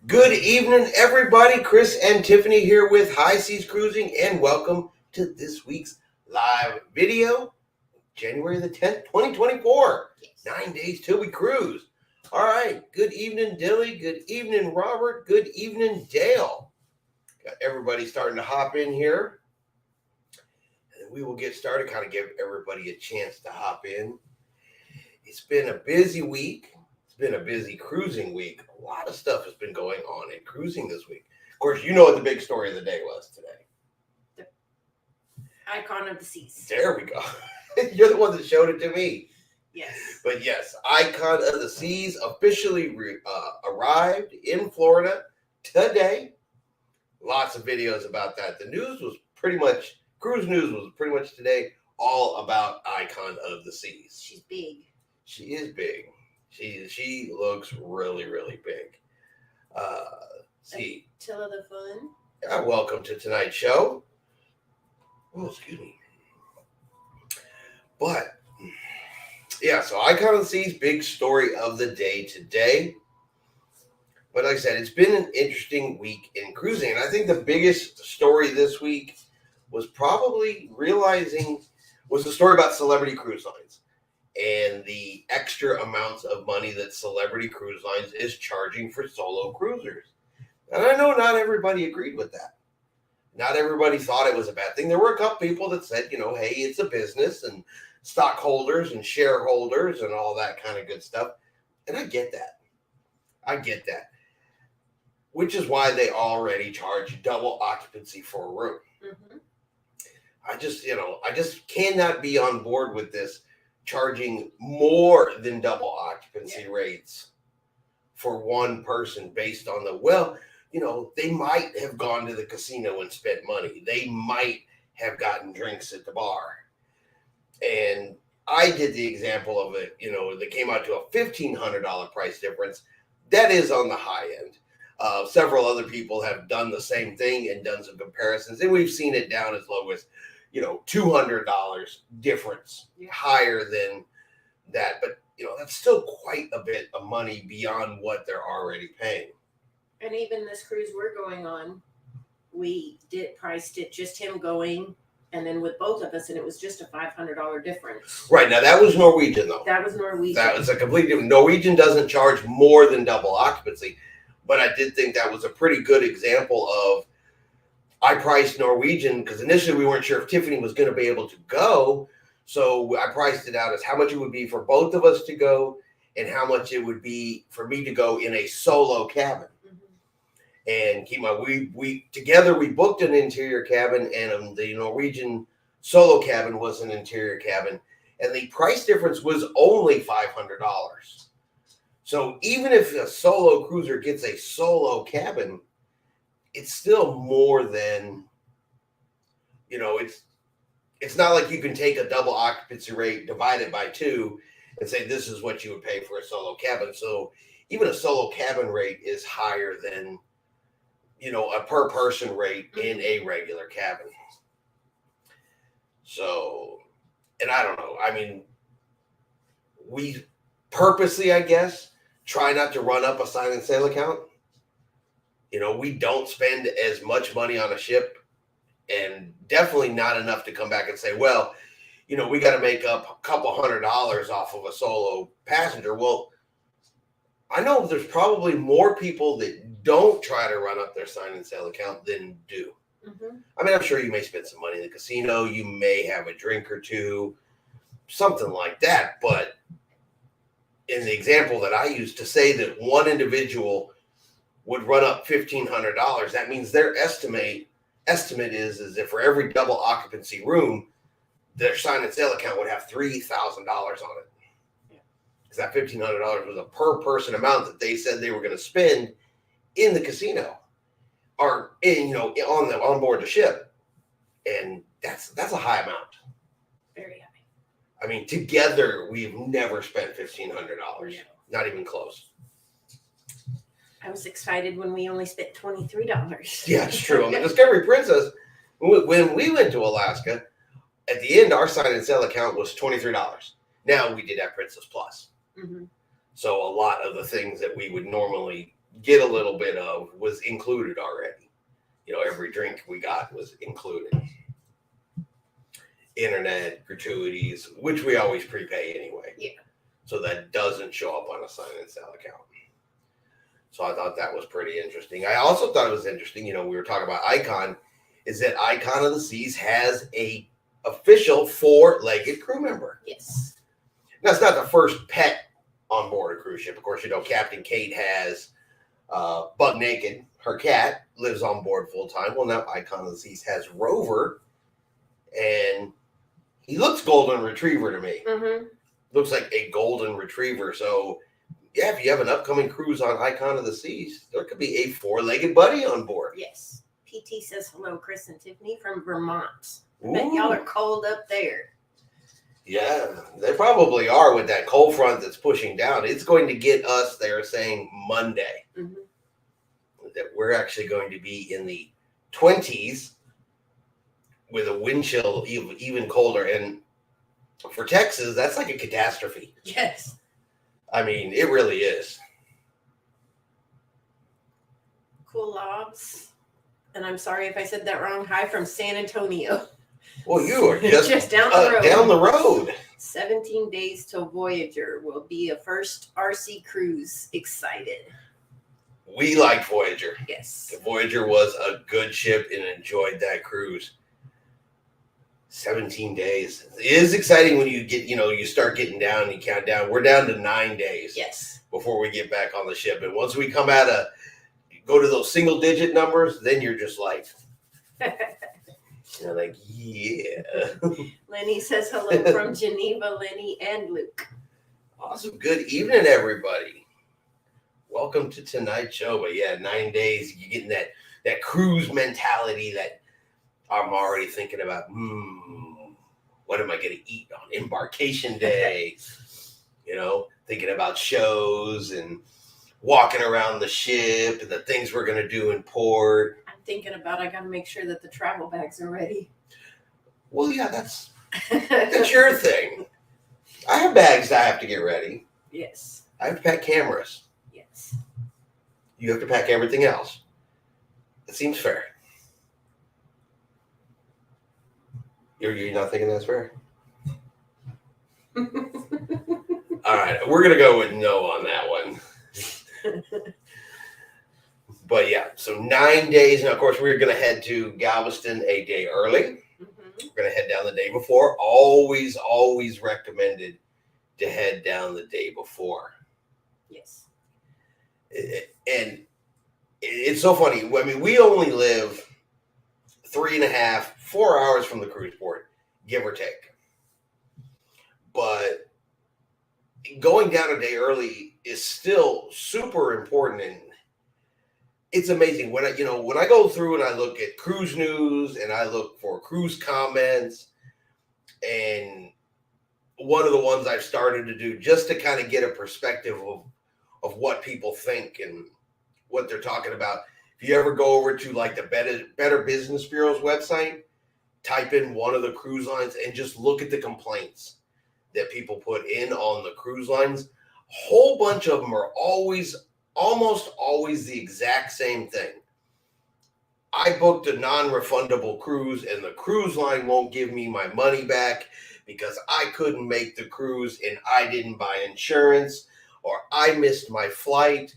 Good evening, everybody. Chris and Tiffany here with High Seas Cruising, and welcome to this week's live video, January the 10th, 2024. Yes. 9 days till we cruise. All right. Good evening, Dilly. Good evening, Robert. Good evening, Dale. Got everybody starting to hop in here. And we will get started, kind of give everybody a chance to hop in. It's been a busy week. It's been a busy cruising week. A lot of stuff has been going on in cruising this week. Of course, you know what the big story of the day was today. Icon of the Seas. There we go. You're the one that showed it to me. Yes. But yes, Icon of the Seas officially arrived in Florida today. Lots of videos about that. The news was pretty much, cruise news was pretty much today all about Icon of the Seas. She's big. She is big. She looks really, really big. See. Attila the Fun. Welcome to tonight's show. Oh, excuse me. But, yeah, so Icon of the Seas, big story of the day today. But like I said, it's been an interesting week in cruising. And I think the biggest story this week was probably was the story about Celebrity Cruise Lines and the extra amounts of money that Celebrity Cruise Lines is charging for solo cruisers. And I know not everybody agreed with that. Not everybody thought it was a bad thing. There were a couple people that said, hey, it's a business and stockholders and shareholders and all that kind of good stuff. And I get that. Which is why they already charge double occupancy for a room. Mm-hmm. I just cannot be on board with this charging more than double occupancy rates for one person based on they might have gone to the casino and spent money. They might have gotten drinks at the bar. And I did the example of it, that came out to a $1,500 price difference. That is on the high end. Several other people have done the same thing and done some comparisons, and we've seen it down as low as, $200 difference higher than that. But, that's still quite a bit of money beyond what they're already paying. And even this cruise we're going on, we priced it just him going, and then with both of us, and it was just a $500 difference. Right. Now, that was Norwegian, though. That was Norwegian. That was a completely different. Norwegian doesn't charge more than double occupancy, but I did think that was a pretty good example of, I priced Norwegian because initially we weren't sure if Tiffany was going to be able to go. So I priced it out as how much it would be for both of us to go and how much it would be for me to go in a solo cabin. And keep in mind, we booked an interior cabin, and the Norwegian solo cabin was an interior cabin, and the price difference was only $500. So even if a solo cruiser gets a solo cabin, it's still more than, it's not like you can take a double occupancy rate, divide it by 2, and say this is what you would pay for a solo cabin. So even a solo cabin rate is higher than, a per person rate in a regular cabin. So, and I don't know. I mean, we purposely, I guess, try not to run up a sign and sail account. We don't spend as much money on a ship, and definitely not enough to come back and say, well, we got to make up a couple $100 off of a solo passenger. Well, I know there's probably more people that don't try to run up their sign and sail account than do. Mm-hmm. I mean, I'm sure you may spend some money in the casino. You may have a drink or two, something like that. But in the example that I used, to say that one individual would run up $1,500, that means their estimate is that for every double occupancy room, their sign and sail account would have $3,000 on it. Because that $1,500 was a per person amount that they said they were going to spend in the casino or on board the ship. And that's a high amount. Very high. I mean, together we've never spent $1,500. No. Not even close. I was excited when we only spent $23. Yeah, it's true. On the Discovery Princess, when we went to Alaska, at the end, our sign and sail account was $23. Now we did have Princess Plus. Mm-hmm. So a lot of the things that we would normally get a little bit of was included already. You know, every drink we got was included. Internet, gratuities, which we always prepay anyway. Yeah. So that doesn't show up on a sign and sell account. So I thought that was pretty interesting. I also thought it was interesting, you know, we were talking about Icon, is that Icon of the Seas has a official 4-legged crew member. Yes. Now, it's not the first pet on board a cruise ship. Of course, you know, Captain Kate has Bug Naked. Her cat lives on board full time. Well, now Icon of the Seas has Rover, and he looks golden retriever to me. Mm-hmm. Looks like a golden retriever. So, yeah, if you have an upcoming cruise on Icon of the Seas, there could be a 4-legged buddy on board. Yes. PT says hello, Chris and Tiffany from Vermont. I bet y'all are cold up there. Yeah, they probably are with that cold front that's pushing down. It's going to get us, they're saying, Monday. Mm-hmm. That we're actually going to be in the 20s with a wind chill even colder. And for Texas, that's like a catastrophe. Yes. I mean, it really is. Cool Lobs. And I'm sorry if I said that wrong. Hi from San Antonio. Well, you are just down the road. Down the road. 17 days till Voyager will be a first RC cruise. Excited. We liked Voyager. Yes. Voyager was a good ship and enjoyed that cruise. 17 days. It is exciting when you get, you know, you start getting down and you count down. We're down to 9 days. Yes. Before we get back on the ship. And once we come out of, go to those single digit numbers, then you're just like, you're like, yeah. Lenny says hello from Geneva, Lenny and Luke. Awesome. Good evening, everybody. Welcome to tonight's show. But yeah, 9 days, you're getting that cruise mentality that I'm already thinking about, what am I going to eat on embarkation day? You know, thinking about shows and walking around the ship and the things we're going to do in port. I'm thinking about, I got to make sure that the travel bags are ready. Well, yeah, that's your thing. I have bags that I have to get ready. Yes. I have to pack cameras. Yes. You have to pack everything else. It seems fair. You're not thinking that's fair? All right, we're going to go with no on that one. But yeah, so 9 days. Now, of course, we're going to head to Galveston a day early. Mm-hmm. We're going to head down the day before. Always recommended to head down the day before. Yes. And it's so funny. I mean, we only live 3.5, 4 hours from the cruise port, give or take. But going down a day early is still super important, and it's amazing when I go through and I look at cruise news and I look for cruise comments, and one of the ones I've started to do just to kind of get a perspective of what people think and what they're talking about. If you ever go over to like the Better Business Bureau's website, type in one of the cruise lines and just look at the complaints that people put in on the cruise lines. A whole bunch of them are almost always the exact same thing. I booked a non-refundable cruise and the cruise line won't give me my money back because I couldn't make the cruise and I didn't buy insurance, or I missed my flight.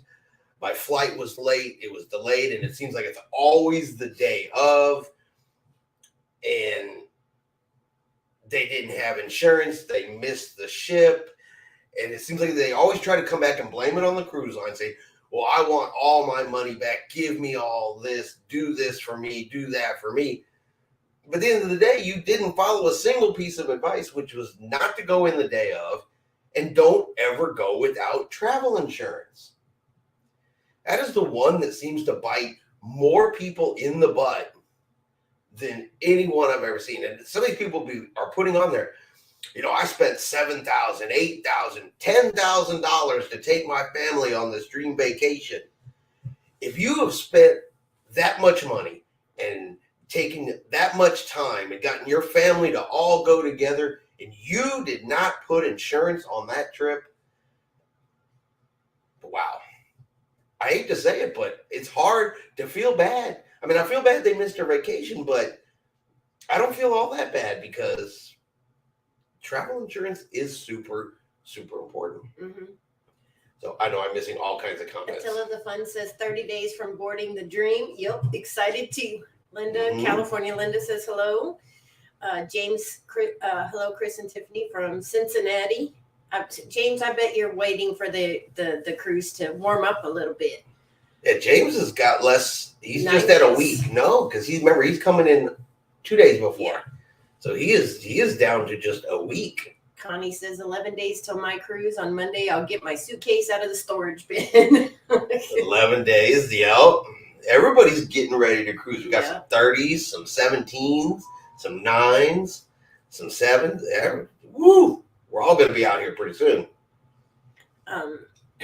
My flight was late, it was delayed, and it seems like it's always the day of, and they didn't have insurance, they missed the ship, and it seems like they always try to come back and blame it on the cruise line, say, well, I want all my money back, give me all this, do this for me, do that for me. But at the end of the day, you didn't follow a single piece of advice, which was not to go in the day of, and don't ever go without travel insurance. That is the one that seems to bite more people in the butt than anyone I've ever seen. And some of these people are putting on there, you know, I spent $7,000, $8,000, $10,000 to take my family on this dream vacation. If you have spent that much money and taken that much time and gotten your family to all go together and you did not put insurance on that trip, wow. I hate to say it, but it's hard to feel bad. I mean, I feel bad they missed their vacation, but I don't feel all that bad because travel insurance is super, super important. Mm-hmm. So I know I'm missing all kinds of comments. Attila the Fun says 30 days from boarding the dream. Yep, excited too. Linda, California Linda says hello. James, hello, Chris and Tiffany from Cincinnati. James, I bet you're waiting for the cruise to warm up a little bit. Yeah, James has got less. He's just at a week. No, because he's coming in 2 days before. Yeah. So he is down to just a week. Connie says 11 days till my cruise. On Monday, I'll get my suitcase out of the storage bin. 11 days. Yeah. Everybody's getting ready to cruise. We got some 30s, some 17s, some 9s, some 7s. Woo! We're all going to be out here pretty soon.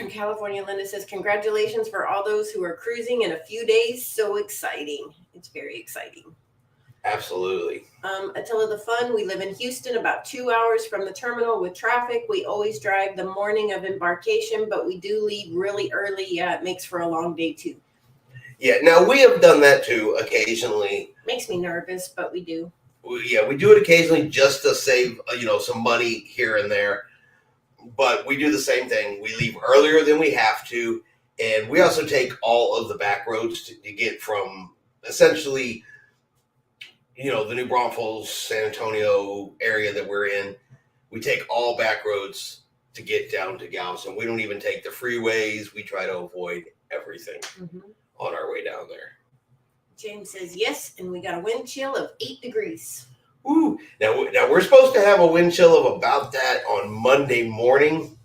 California Linda says, congratulations for all those who are cruising in a few days. So exciting. It's very exciting. Absolutely. Attila the Fun, we live in Houston, about 2 hours from the terminal with traffic. We always drive the morning of embarkation, but we do leave really early. Yeah, it makes for a long day too. Yeah, now we have done that too occasionally. Makes me nervous, but we do. We do it occasionally just to save, some money here and there. But we do the same thing. We leave earlier than we have to, and we also take all of the back roads to get from essentially, the New Braunfels, San Antonio area that we're in. We take all back roads to get down to Galveston. We don't even take the freeways. We try to avoid everything on our way down there. James says yes, and we got a wind chill of 8 degrees. Ooh, now we're supposed to have a wind chill of about that on Monday morning.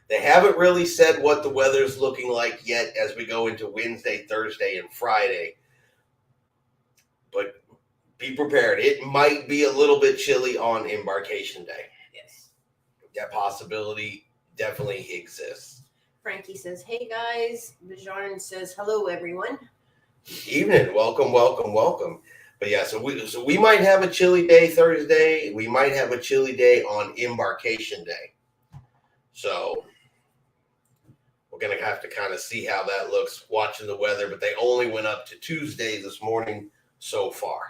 They haven't really said what the weather's looking like yet as we go into Wednesday, Thursday, and Friday. But be prepared. It might be a little bit chilly on embarkation day. Yes. That possibility definitely exists. Frankie says, hey guys. Bajarn says, hello everyone. Evening. Welcome, welcome, welcome. But yeah, so we might have a chilly day Thursday. We might have a chilly day on embarkation day. So we're going to have to kind of see how that looks watching the weather. But they only went up to Tuesday this morning so far.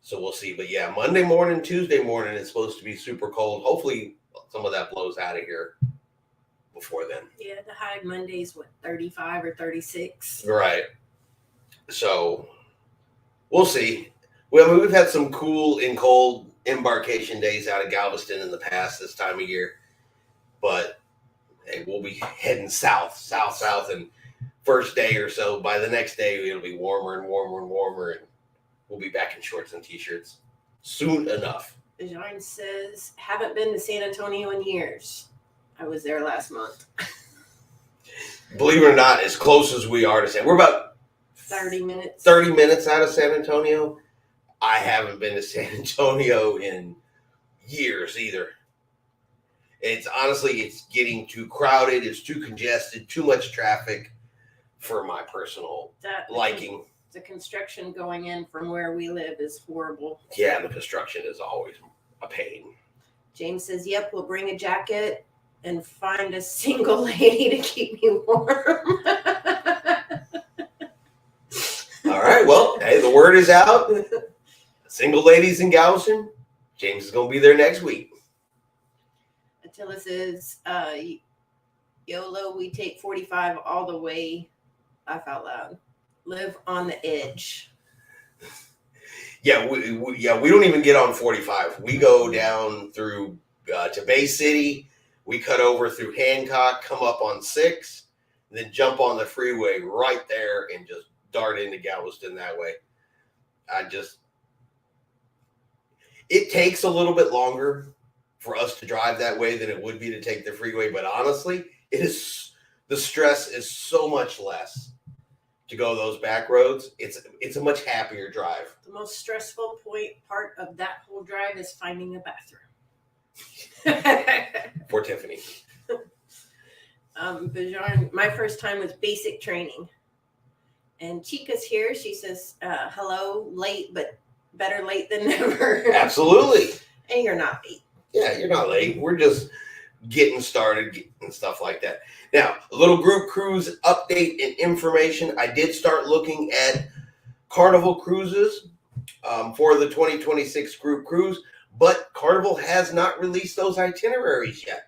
So we'll see. But yeah, Monday morning, Tuesday morning, it's supposed to be super cold. Hopefully some of that blows out of here before then. Yeah, the high Monday's 35 or 36. Right. So we'll see. Well, we've had some cool and cold embarkation days out of Galveston in the past this time of year. But hey, we'll be heading south, and first day or so, by the next day, it'll be warmer and warmer and warmer, and we'll be back in shorts and t-shirts soon enough. Bajarn says, haven't been to San Antonio in years. I was there last month. Believe it or not, as close as we are to San, we're about 30 minutes. 30 minutes out of San Antonio. I haven't been to San Antonio in years either. It's getting too crowded. It's too congested, too much traffic for my personal liking. The construction going in from where we live is horrible. Yeah, the construction is always a pain. James says, yep, we'll bring a jacket and find a single lady to keep me warm. All right, well, hey, the word is out. Single ladies in Galveston. James is going to be there next week. Attila says, YOLO, we take 45 all the way. Laugh out loud. Live on the edge. Yeah, we don't even get on 45. We go down through to Bay City. We cut over through Hancock, come up on 6, then jump on the freeway right there and just dart into Galveston that way. It takes a little bit longer for us to drive that way than it would be to take the freeway, but honestly, the stress is so much less to go those back roads. It's a much happier drive. The most stressful part of that whole drive is finding a bathroom. For Tiffany. Bajarn, my first time was basic training. And Chica's here. She says, hello, late, but better late than never. Absolutely. And you're not late. Yeah, you're not late. We're just getting started and stuff like that. Now, a little group cruise update and information. I did start looking at Carnival cruises for the 2026 group cruise, but Carnival has not released those itineraries yet.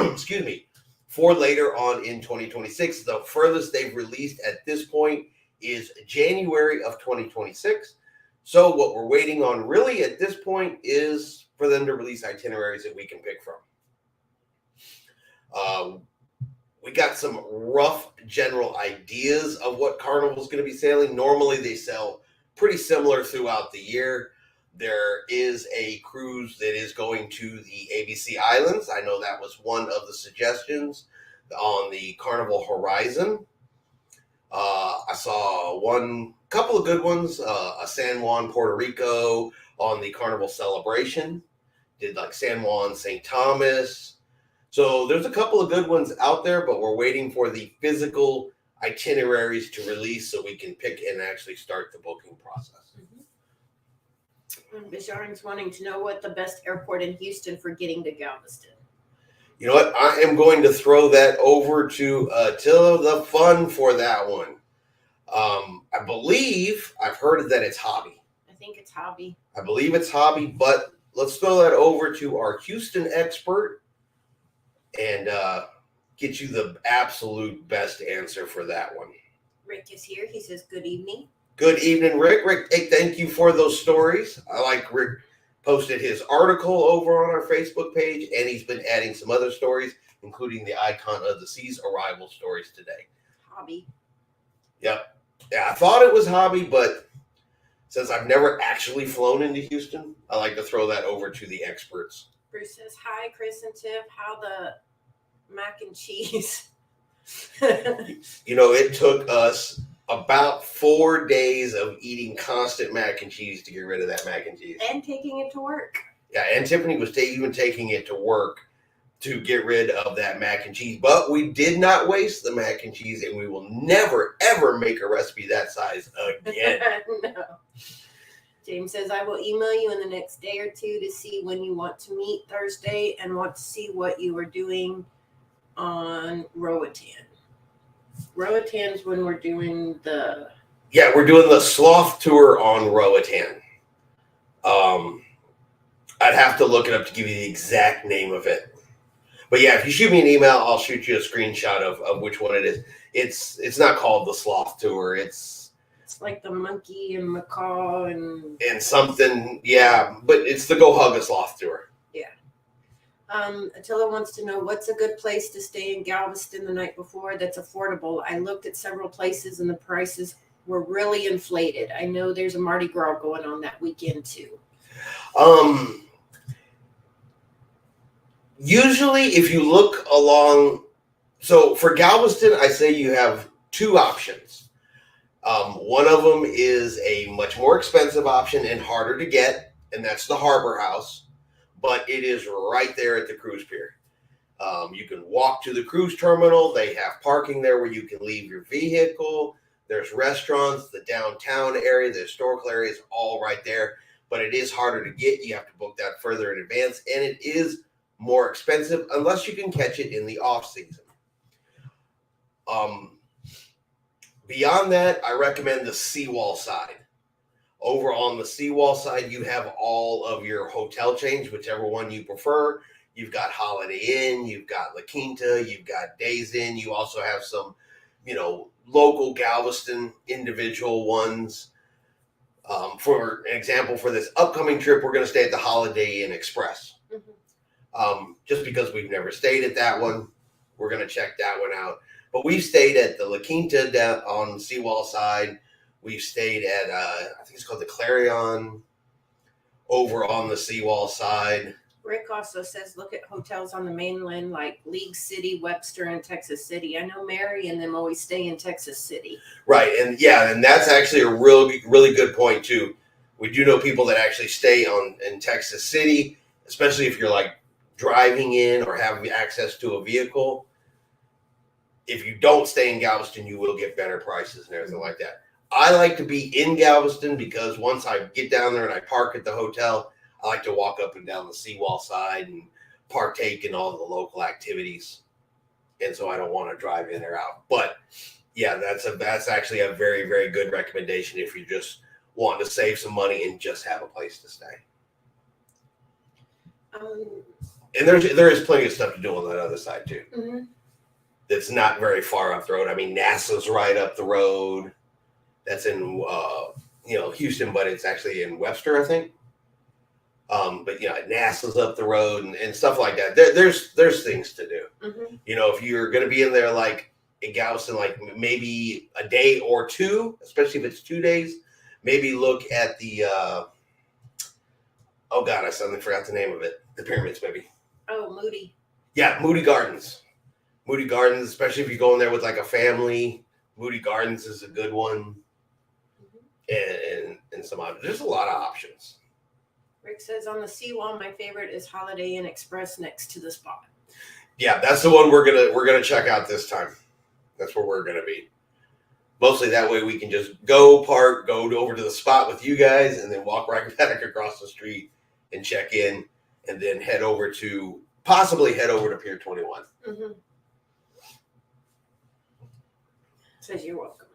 Excuse me. For later on in 2026, the furthest they've released at this point is January of 2026. So what we're waiting on really at this point is for them to release itineraries that we can pick from. We got some rough general ideas of what Carnival is going to be sailing. Normally they sell pretty similar throughout the year. There is a cruise that is going to the ABC Islands. I know that was one of the suggestions on the Carnival Horizon. I saw couple of good ones, a San Juan, Puerto Rico on the Carnival Celebration. Did like San Juan, St. Thomas. So there's a couple of good ones out there, but we're waiting for the physical itineraries to release so we can pick and actually start the booking process. Bijarn's wanting to know what the best airport in Houston for getting to Galveston. You know what? I am going to throw that over to Attila the Fun for that one. I believe I've heard that it's Hobby. I think it's Hobby. I believe it's Hobby, but let's throw that over to our Houston expert and get you the absolute best answer for that one. Rick is here. He says, good evening. Good evening, Rick. Rick, hey, thank you for those stories. I like Rick posted his article over on our Facebook page, and he's been adding some other stories, including the Icon of the Seas arrival stories today. Hobby. Yep. Yeah, I thought it was Hobby, but since I've never actually flown into Houston, I like to throw that over to the experts. Bruce says, hi, Chris and Tiff. How the mac and cheese? You know, it took us about 4 days of eating constant mac and cheese to get rid of that mac and cheese. And taking it to work. Yeah, and Tiffany was even taking it to work to get rid of that mac and cheese. But we did not waste the mac and cheese, and we will never, ever make a recipe that size again. No. James says, I will email you in the next day or two to see when you want to meet Thursday and want to see what you are doing on Roatan. Roatan's when we're doing the... Yeah, we're doing the sloth tour on Roatan. I'd have to look it up to give you the exact name of it. But yeah, if you shoot me an email, I'll shoot you a screenshot of which one it is. It's not called the sloth tour. It's like the monkey and macaw and something. Yeah, but it's the Go Hug a Sloth tour. Yeah. Attila wants to know what's a good place to stay in Galveston the night before that's affordable. I looked at several places and the prices were really inflated. I know there's a Mardi Gras going on that weekend too. Usually if you look along, so for Galveston, I say you have two options. One of them is a much more expensive option and harder to get, and that's the Harbor House, but it is right there at the cruise pier. You can walk to the cruise terminal. They have parking there where you can leave your vehicle. There's restaurants, the downtown area, the historical area is all right there, but it is harder to get. You have to book that further in advance, and it is more expensive unless you can catch it in the off season. Beyond that, I recommend the Seawall side. Over on the Seawall side, you have all of your hotel chains, whichever one you prefer. You've got Holiday Inn, you've got La Quinta, you've got Days Inn. You also have some, local Galveston individual ones. For an example, for this upcoming trip, we're going to stay at the Holiday Inn Express. Just because we've never stayed at that one, we're going to check that one out. But we've stayed at the La Quinta down on Seawall side. We've stayed at, I think it's called the Clarion over on the Seawall side. Rick also says, look at hotels on the mainland like League City, Webster, and Texas City. I know Mary and them always stay in Texas City. Right. And yeah, and that's actually a really good point too. We do know people that actually stay in Texas City, especially if you're like driving in or have access to a vehicle. If you don't stay in Galveston, you will get better prices and everything like that. I like to be in Galveston because once I get down there and I park at the hotel, I like to walk up and down the Seawall side and partake in all the local activities, and so I don't want to drive in or out. But yeah, that's actually a very, very good recommendation if you just want to save some money and just have a place to stay. And there is plenty of stuff to do on that other side too. Mm-hmm. It's not very far up the road. I mean, NASA's right up the road. That's in Houston, but it's actually in Webster, I think. But NASA's up the road and stuff like that. There's things to do. Mm-hmm. If you're going to be in there like in Galveston, like maybe a day or two, especially if it's 2 days, maybe look at the oh God, I suddenly forgot the name of it. The pyramids, maybe. Oh, Moody. Yeah, Moody Gardens. Moody Gardens, especially if you go in there with like a family. Moody Gardens is a good one. Mm-hmm. And some others. There's a lot of options. Rick says on the seawall, my favorite is Holiday Inn Express next to the spot. Yeah, that's the one we're gonna check out this time. That's where we're gonna be. Mostly that way we can just go park, go over to the spot with you guys, and then walk right back across the street and check in, and then possibly head over to Pier 21. Mm-hmm. Says you're welcome.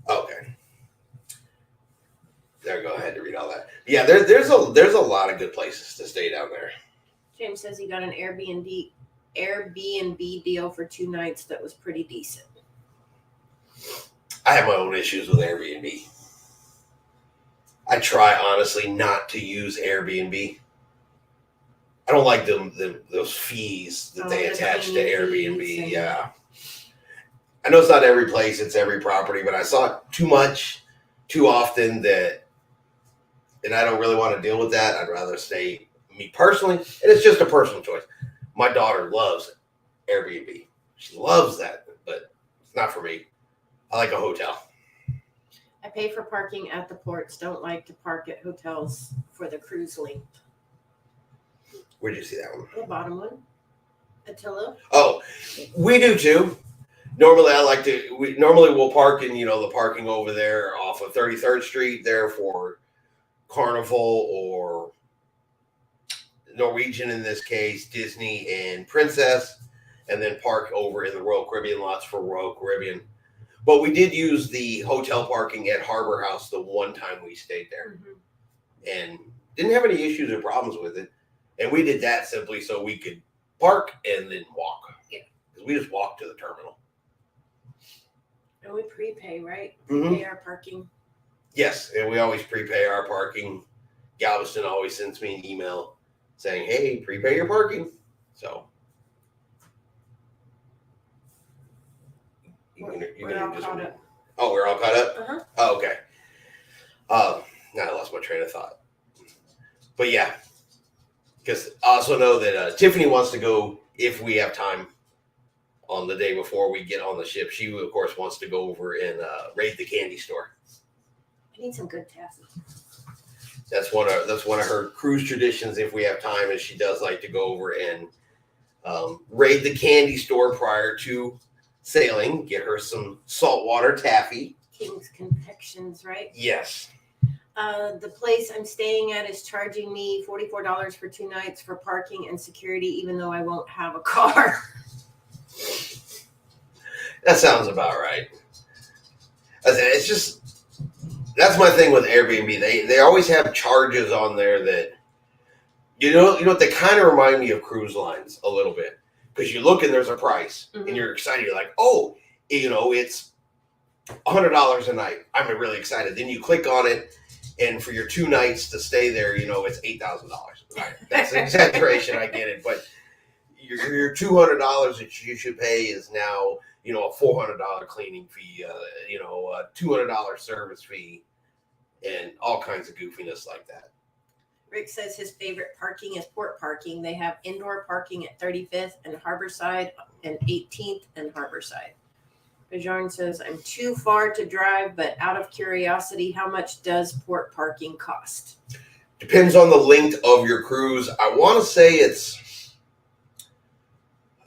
Okay. There, go ahead to read all that. Yeah, there's a lot of good places to stay down there. James says he got an Airbnb deal for 2 nights that was pretty decent. I have my own issues with Airbnb. I try honestly not to use Airbnb. I don't like those fees that they attach to Airbnb. Yeah. I know it's not every place, it's every property, but I saw it too much, too often and I don't really want to deal with that. I'd rather stay, me personally, and it's just a personal choice. My daughter loves Airbnb. She loves that, but it's not for me. I like a hotel. I pay for parking at the ports. Don't like to park at hotels for the cruise length. Where'd you see that one? The bottom one. Attila. Oh, we do too. Normally, we'll park in, the parking over there off of 33rd Street there for Carnival or Norwegian in this case, Disney and Princess, and then park over in the Royal Caribbean lots for Royal Caribbean. But we did use the hotel parking at Harbor House the one time we stayed there, and didn't have any issues or problems with it. And we did that simply so we could park and then walk. Yeah, because we just walked to the terminal. And we prepay, right? Mm-hmm. Prepay our parking. Yes, and we always prepay our parking. Galveston always sends me an email saying, "Hey, prepay your parking." So we're all caught up. Oh, we're all caught up? Uh-huh. Oh, okay. Now I lost my train of thought. But yeah, because I also know that Tiffany wants to go if we have time on the day before we get on the ship. She, of course, wants to go over and raid the candy store. I need some good taffy. That's one of her cruise traditions. If we have time, is she does like to go over and raid the candy store prior to sailing. Get her some saltwater taffy. King's Confections, right? Yes. The place I'm staying at is charging me $44 for 2 nights for parking and security, even though I won't have a car. That sounds about right. It's just, that's my thing with Airbnb. They always have charges on there that, they kind of remind me of cruise lines a little bit. Because you look and there's a price, and you're excited. You're like, oh, it's $100 a night. I'm really excited. Then you click on it, and for your 2 nights to stay there, it's $8,000. Right? That's an exaggeration. I get it, but your $200 that you should pay is now a $400 cleaning fee, a $200 service fee, and all kinds of goofiness like that. Rick says his favorite parking is port parking. They have indoor parking at 35th and Harborside and 18th and Harborside. Bajarn says, I'm too far to drive, but out of curiosity, how much does port parking cost? Depends on the length of your cruise. I want to say it's,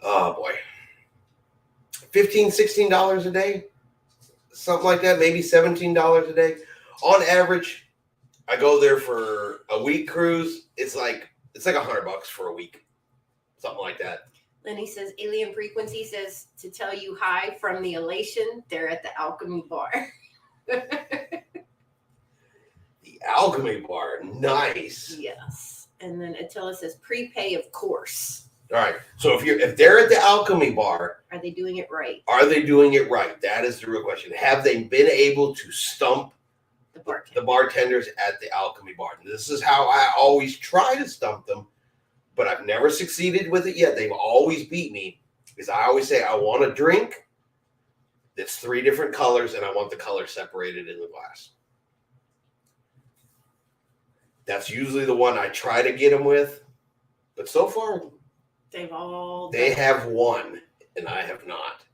$15, $16 a day. Something like that. Maybe $17 a day. On average, I go there for a week cruise. It's like $100 for a week, something like that. Lenny says Alien Frequency says to tell you hi from the Elation. They're at the Alchemy Bar. The Alchemy Bar, nice. Yes. And then Attila says prepay, of course. All right. So if they're at the Alchemy Bar, are they doing it right? Are they doing it right? That is the real question. Have they been able to stump the bartenders at the Alchemy Bar? And this is how I always try to stump them, but I've never succeeded with it yet. They've always beat me because I always say I want a drink that's 3 different colors and I want the color separated in the glass. That's usually the one I try to get them with, but so far they have won and I have not.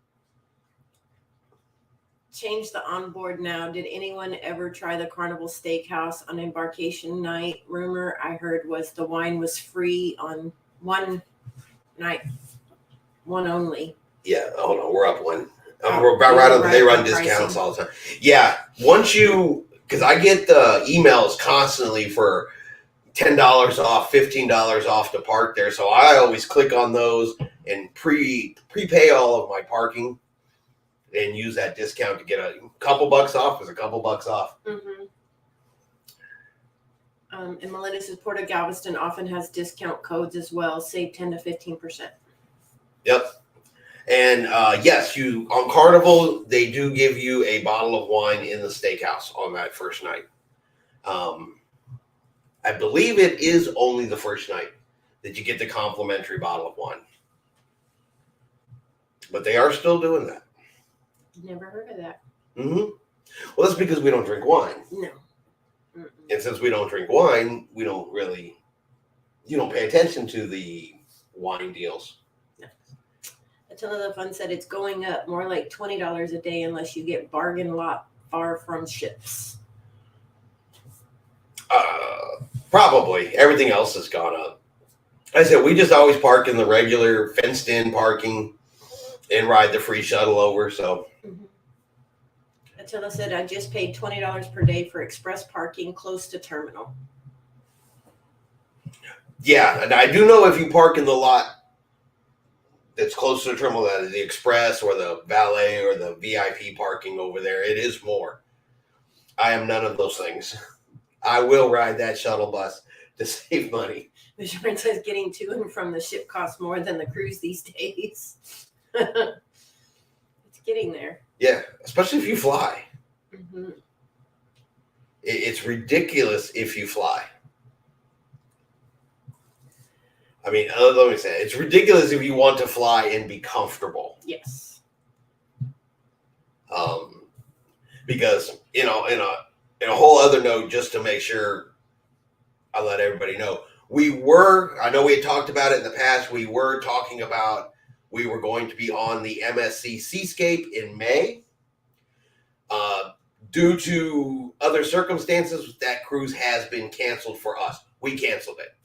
Change the onboard now. Did anyone ever try the Carnival Steakhouse on embarkation night? Rumor I heard was the wine was free on one night, one only. Yeah, hold on, we're up one. We're about right on. They run discounts all the time. Yeah, because I get the emails constantly for $10 off, $15 off to park there. So I always click on those and prepay all of my parking and use that discount to get a couple bucks off. Is a couple bucks off. Mm-hmm. And Melinda says Port of Galveston often has discount codes as well. Save 10 to 15%. Yep. And yes, on Carnival, they do give you a bottle of wine in the steakhouse on that first night. I believe it is only the first night that you get the complimentary bottle of wine. But they are still doing that. Never heard of that. Mm-hmm. Well, that's because we don't drink wine. No. Mm-mm. And since we don't drink wine, you don't pay attention to the wine deals. No. Attila the Fun said it's going up more like $20 a day unless you get bargain lot far from ships. Probably. Everything else has gone up. I said we just always park in the regular fenced-in parking and ride the free shuttle over. So Attila said I just paid $20 per day for express parking close to terminal. Yeah, and I do know if you park in the lot that's close to the terminal, that is the express or the valet or the VIP parking over there, it is more. I am none of those things. I will ride that shuttle bus to save money. Mr. Prince says getting to and from the ship costs more than the cruise these days. It's getting there. Yeah, especially if you fly. Mm-hmm. It's ridiculous if you fly. I mean, let me say, it's ridiculous if you want to fly and be comfortable. Yes. Because, in a whole other note, just to make sure I let everybody know, I know we had talked about it in the past, we were talking about we were going to be on the MSC Seascape in May. Due to other circumstances, that cruise has been canceled for us. We canceled it.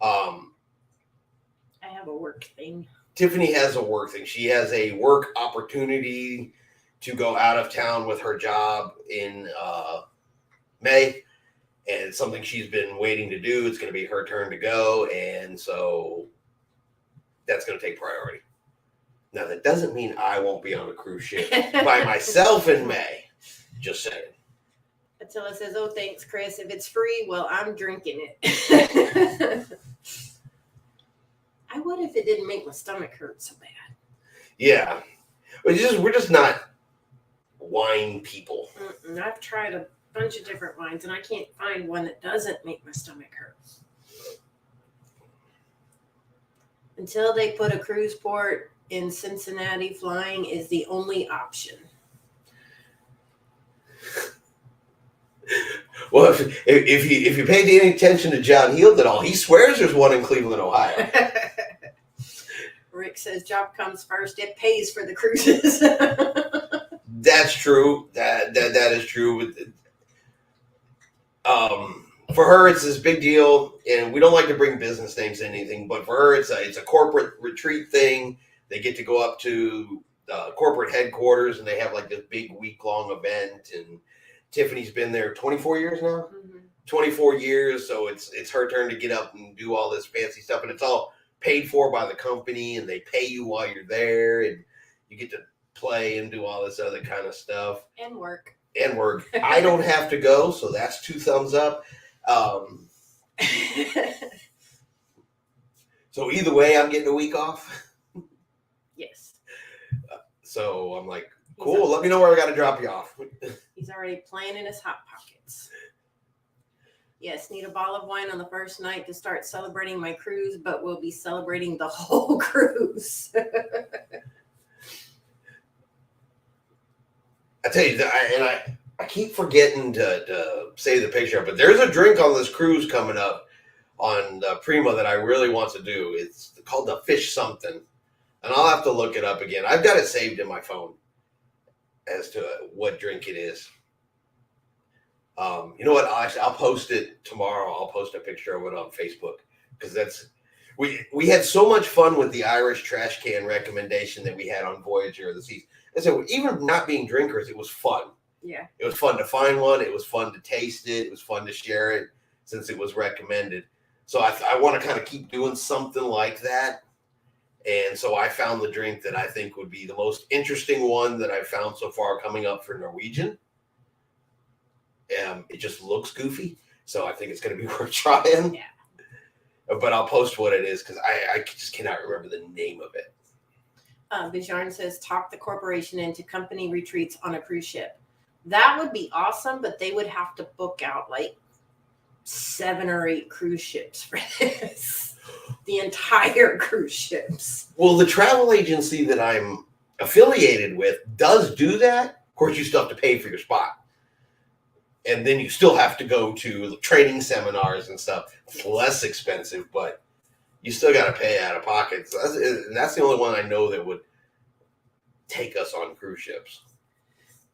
I have a work thing. Tiffany has a work thing. She has a work opportunity to go out of town with her job in May, and it's something she's been waiting to do. It's going to be her turn to go, and so that's going to take priority. Now, that doesn't mean I won't be on a cruise ship by myself in May. Just saying. Attila says, oh, thanks, Chris. If it's free, well, I'm drinking it. I would if it didn't make my stomach hurt so bad. Yeah. We're just not wine people. I've tried a bunch of different wines, and I can't find one that doesn't make my stomach hurt. Until they put a cruise port in Cincinnati, flying is the only option. Well, if you paid any attention to John Heald at all, he swears there's one in Cleveland, Ohio. Rick says job comes first. It pays for the cruises. That's true. That is true. For her, it's this big deal, and we don't like to bring business names to anything, but for her, it's a corporate retreat thing. They get to go up to the corporate headquarters, and they have like this big week-long event, and Tiffany's been there 24 years now? Mm-hmm. 24 years, so it's her turn to get up and do all this fancy stuff, and it's all paid for by the company, and they pay you while you're there, and you get to play and do all this other kind of stuff. And work. I don't have to go, so that's 2 thumbs up. So either way, I'm getting a week off. Yes. So I'm like, cool, let me know where I got to drop you off. He's already playing in his Hot Pockets. Yes, need a bottle of wine on the first night to start celebrating my cruise, but we'll be celebrating the whole cruise. I tell you, I keep forgetting to save the picture, but there's a drink on this cruise coming up on the Prima that I really want to do. It's called the Fish Something, and I'll have to look it up again. I've got it saved in my phone as to what drink it is. You know what? I'll post it tomorrow. I'll post a picture of it on Facebook because we had so much fun with the Irish trash can recommendation that we had on Voyages of the Seas. And so even not being drinkers, it was fun. Yeah. It was fun to find one. It was fun to taste it. It was fun to share it since it was recommended. So I want to kind of keep doing something like that. And so I found the drink that I think would be the most interesting one that I've found so far coming up for Norwegian. It just looks goofy. So I think it's going to be worth trying. Yeah. But I'll post what it is because I just cannot remember the name of it. Bijarn says, talk the corporation into company retreats on a cruise ship. That would be awesome, but they would have to book out like 7 or 8 cruise ships for this. The entire cruise ships. Well, the travel agency that I'm affiliated with does do that. Of course, you still have to pay for your spot. And then you still have to go to training seminars and stuff. It's less expensive, but you still got to pay out of pocket. So that's the only one I know that would take us on cruise ships.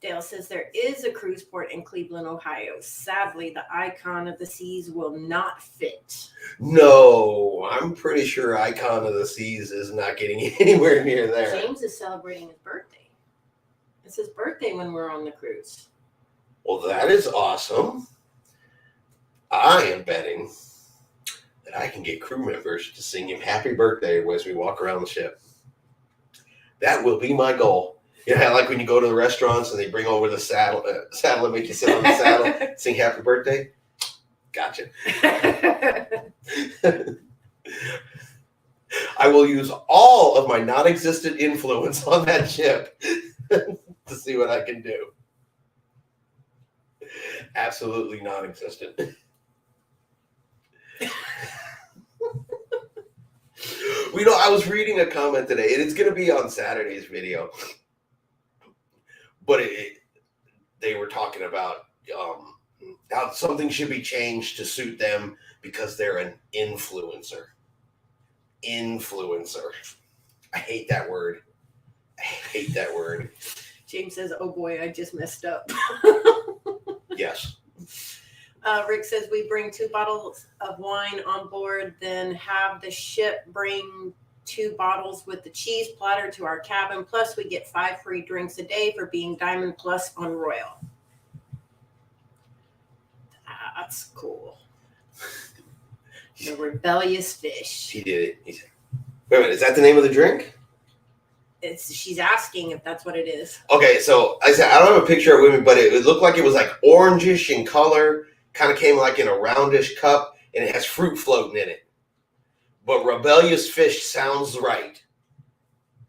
Dale says there is a cruise port in Cleveland, Ohio. Sadly, the Icon of the Seas will not fit. No, I'm pretty sure Icon of the Seas is not getting anywhere near there. James is celebrating his birthday. It's his birthday when we're on the cruise. Well, that is awesome. I am betting that I can get crew members to sing him happy birthday as we walk around the ship. That will be my goal. You know, like when you go to the restaurants and they bring over the saddle and make you sit on the saddle, sing happy birthday. Gotcha. I will use all of my non-existent influence on that ship to see what I can do. Absolutely non-existent. I was reading a comment today, and it's going to be on Saturday's video. But they were talking about how something should be changed to suit them because they're an influencer. Influencer. I hate that word. James says, oh boy, I just messed up. Yes. Rick says we bring 2 bottles of wine on board, then have the ship bring 2 bottles with the cheese platter to our cabin. Plus, we get 5 free drinks a day for being Diamond Plus on Royal. That's cool. The rebellious fish. He did it. Wait a minute, is that the name of the drink? She's asking if that's what it is. Okay, so I said I don't have a picture of it with me, but it looked like it was like orangish in color, kind of came like in a roundish cup, and it has fruit floating in it. But rebellious fish sounds right.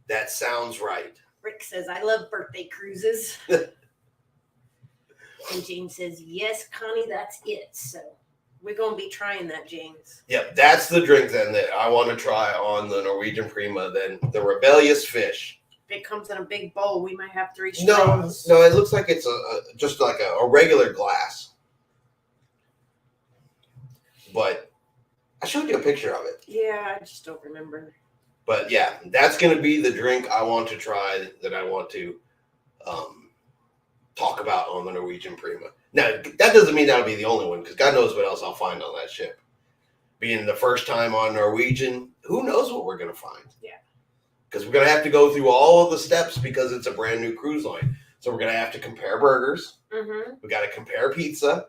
That sounds right. Rick says, I love birthday cruises. And James says, yes, Connie, that's it. So we're going to be trying that, James. Yep, that's the drink then that I want to try on the Norwegian Prima, then the rebellious fish. If it comes in a big bowl, we might have 3 straws. No, it looks like it's just like a regular glass. But I showed you a picture of it. Yeah, I just don't remember. But yeah, that's going to be the drink I want to try, that I want to talk about on the Norwegian Prima. Now, that doesn't mean that'll be the only one, because God knows what else I'll find on that ship. Being the first time on Norwegian, who knows what we're going to find? Yeah. Because we're going to have to go through all of the steps because it's a brand new cruise line. So we're going to have to compare burgers. Mm-hmm. We got to compare pizza.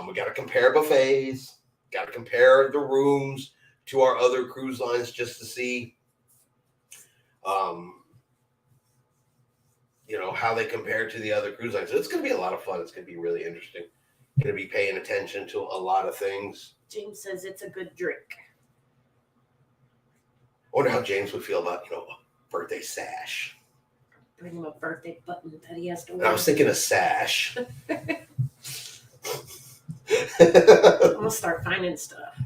We got to compare buffets. Got to compare the rooms to our other cruise lines just to see, how they compare to the other cruise lines. So it's going to be a lot of fun. It's going to be really interesting. Going to be paying attention to a lot of things. James says it's a good drink. I wonder how James would feel about, a birthday sash. Bring him a birthday button that he has to And wear. I was thinking a sash. I'm going to start finding stuff.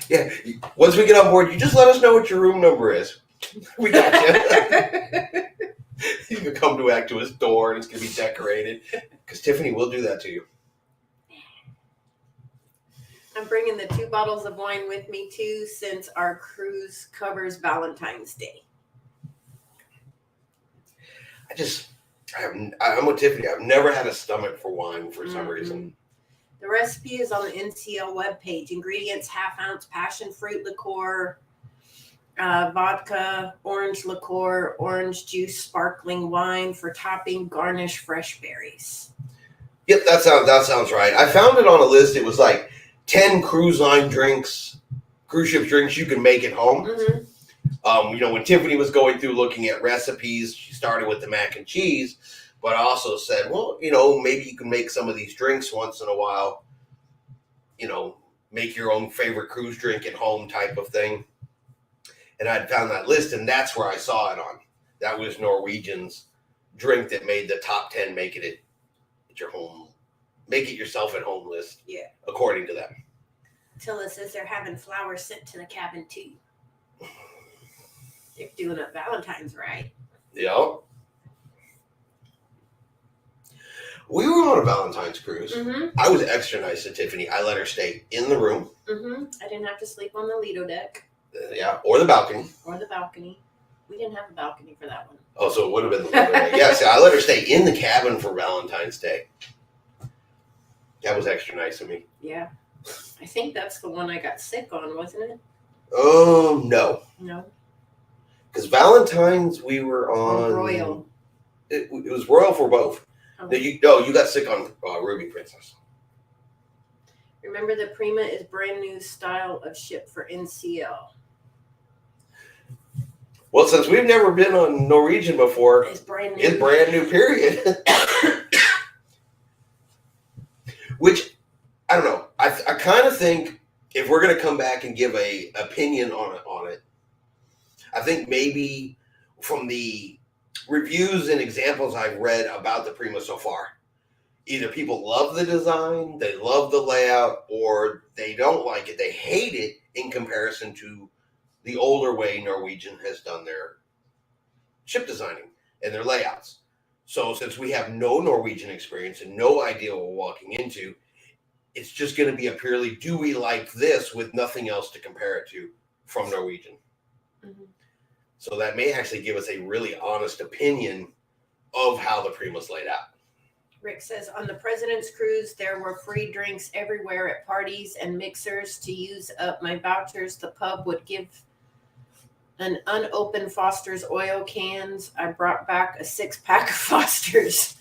Yeah, once we get on board, you just let us know what your room number is. We got you. You can come to his door and it's going to be decorated. Because Tiffany will do that to you. I'm bringing the 2 bottles of wine with me too, since our cruise covers Valentine's Day. I'm with Tiffany. I've never had a stomach for wine for some reason. The recipe is on the NCL webpage. Ingredients: 1/2 ounce passion fruit liqueur, vodka, orange liqueur, orange juice, sparkling wine. For topping, garnish fresh berries. Yep, that sounds right. I found it on a list. It was like 10 cruise ship drinks you can make at home. Mm-hmm. When Tiffany was going through looking at recipes, she started with the mac and cheese, but I also said, well, maybe you can make some of these drinks once in a while, make your own favorite cruise drink at home type of thing. And I'd found that list, and that's where I saw it on. That was Norwegian's drink that made the top 10 make it yourself at home list. Yeah. According to them. Tilla says they're having flowers sent to the cabin too. They're doing it Valentine's, right? Yeah. We were on a Valentine's cruise. Mm-hmm. I was extra nice to Tiffany. I let her stay in the room. Mm-hmm. I didn't have to sleep on the Lido deck. Or the balcony. Or the balcony. We didn't have a balcony for that one. Oh, so it would have been the Lido deck. Yes, I let her stay in the cabin for Valentine's Day. That was extra nice of me. Yeah. I think that's the one I got sick on, wasn't it? No. No. Because Valentine's we were on Royal. It was Royal for both. Okay. You got sick on Ruby Princess. Remember, the Prima is brand new style of ship for NCL. Well, since we've never been on Norwegian before, It's brand new. it's brand new, period. Which, I don't know. I kind of think if we're going to come back and give a opinion on it, I think maybe from the reviews and examples I've read about the Prima so far, either people love the design, they love the layout, or they don't like it. They hate it in comparison to the older way Norwegian has done their ship designing and their layouts. So since we have no Norwegian experience and no idea what we're walking into, it's just going to be a purely, do we like this, with nothing else to compare it to from Norwegian. Mm-hmm. So that may actually give us a really honest opinion of how the Prima's laid out. Rick says, on the President's Cruise, there were free drinks everywhere at parties and mixers. To use up my vouchers, the pub would give an unopened Foster's oil cans. I brought back a 6-pack of Foster's.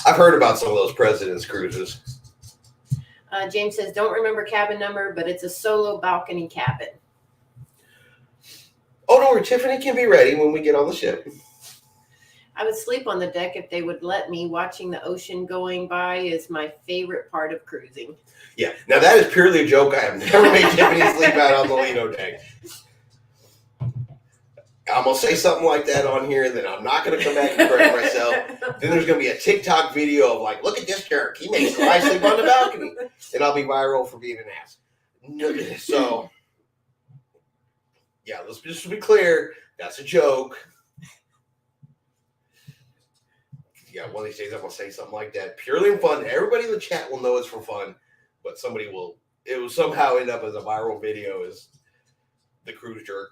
I've heard about some of those President's Cruises. James says, don't remember cabin number, but it's a solo balcony cabin. Oh, no, Tiffany can be ready when we get on the ship. I would sleep on the deck if they would let me. Watching the ocean going by is my favorite part of cruising. Yeah, now that is purely a joke. I have never made Tiffany sleep out on the Lido deck. I'm going to say something like that on here, and then I'm not going to come back and correct myself. Then there's going to be a TikTok video of like, look at this jerk. He makes I sleep on the balcony. And I'll be viral for being an ass. So, yeah, let's just be clear. That's a joke. Yeah, one of these days I'm going to say something like that. Purely in fun. Everybody in the chat will know it's for fun. But it will somehow end up as a viral video as the cruise jerk.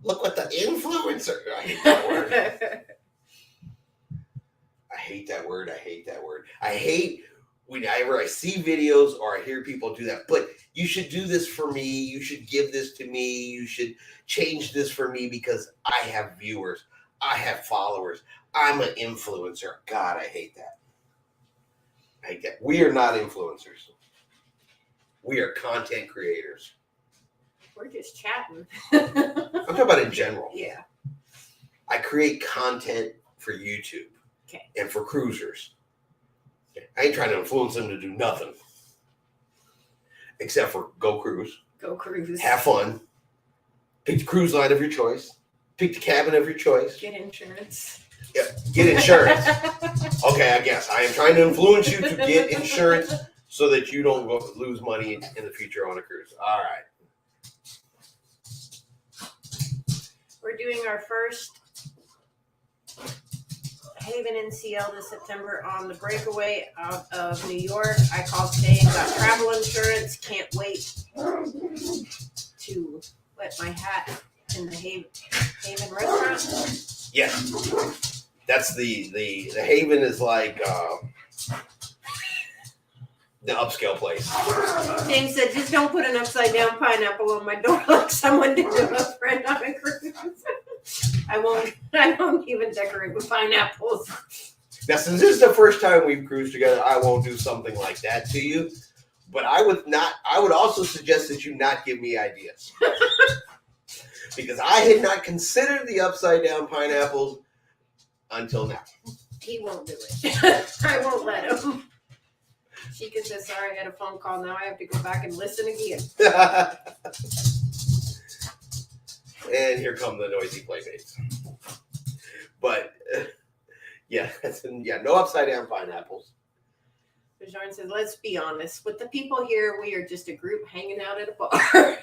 Look what the influencer. I hate that word. I hate that word. I hate whenever I see videos or I hear people do that. But you should do this for me. You should give this to me. You should change this for me because I have viewers. I have followers. I'm an influencer. God, I hate that. I hate that. We are not influencers. We are content creators. We're just chatting. I'm talking about in general. Yeah. I create content for YouTube and for cruisers. I ain't trying to influence them to do nothing except for go cruise. Go cruise. Have fun. Pick the cruise line of your choice. Pick the cabin of your choice. Get insurance. Yeah, get insurance. Okay, I guess. I am trying to influence you to get insurance so that you don't lose money in the future on a cruise. All right. We're doing our first Haven NCL this September on the breakaway out of New York. I called today and got travel insurance. Can't wait to wet my hat in the Haven restaurant. Yeah. That's the Haven is like the upscale place. James said, just don't put an upside down pineapple on my door like someone did to a friend on a cruise. I won't even decorate with pineapples. Now, since this is the first time we've cruised together, I won't do something like that to you. But I would also suggest that you not give me ideas. Because I had not considered the upside down pineapples until now. He won't do it. I won't let him. Sheikah says, sorry, I had a phone call. Now I have to go back and listen again. And here come the noisy playmates. But, yeah, no upside down pineapples. Bajon says, let's be honest. With the people here, we are just a group hanging out at a bar.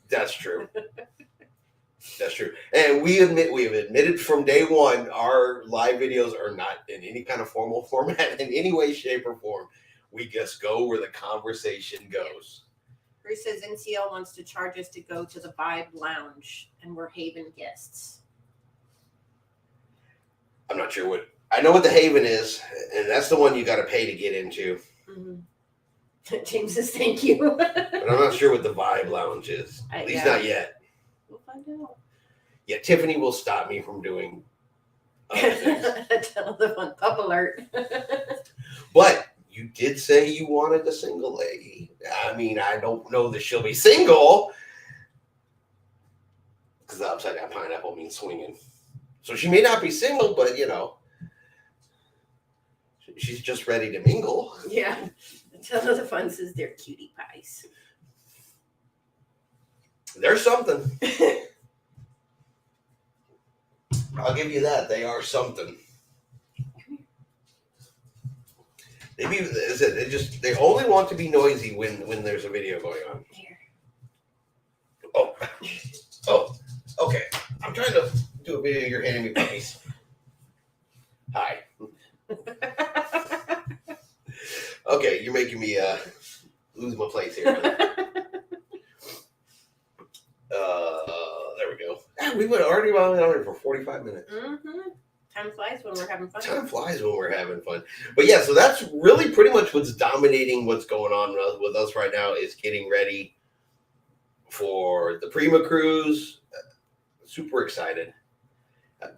That's true. That's true. And we have admitted from day one, our live videos are not in any kind of formal format in any way, shape, or form. We just go where the conversation goes. Bruce says NCL wants to charge us to go to the Vibe Lounge, and we're Haven guests. I'm not sure I know what the Haven is, and that's the one you got to pay to get into. Mm-hmm. James says thank you. But I'm not sure what the Vibe Lounge is. At least not yet. We'll find out. Yeah, Tiffany will stop me from doing other things. Tell the fun pup alert. But you did say you wanted a single lady. I mean, I don't know that she'll be single because the upside down pineapple means swinging. So she may not be single, but she's just ready to mingle. Yeah. Tell the fun says they're cutie pies. There's something. I'll give you that. They are something. They only want to be noisy when there's a video going on. Here. Oh, okay. I'm trying to do a video. You're handing me puppies. Hi. Okay, you're making me lose my place here. There we go. We went already on for 45 minutes. Mm-hmm. Time flies when we're having fun. Time flies when we're having fun. But yeah, so that's really pretty much what's dominating what's going on with us right now is getting ready for the Prima cruise. Super excited.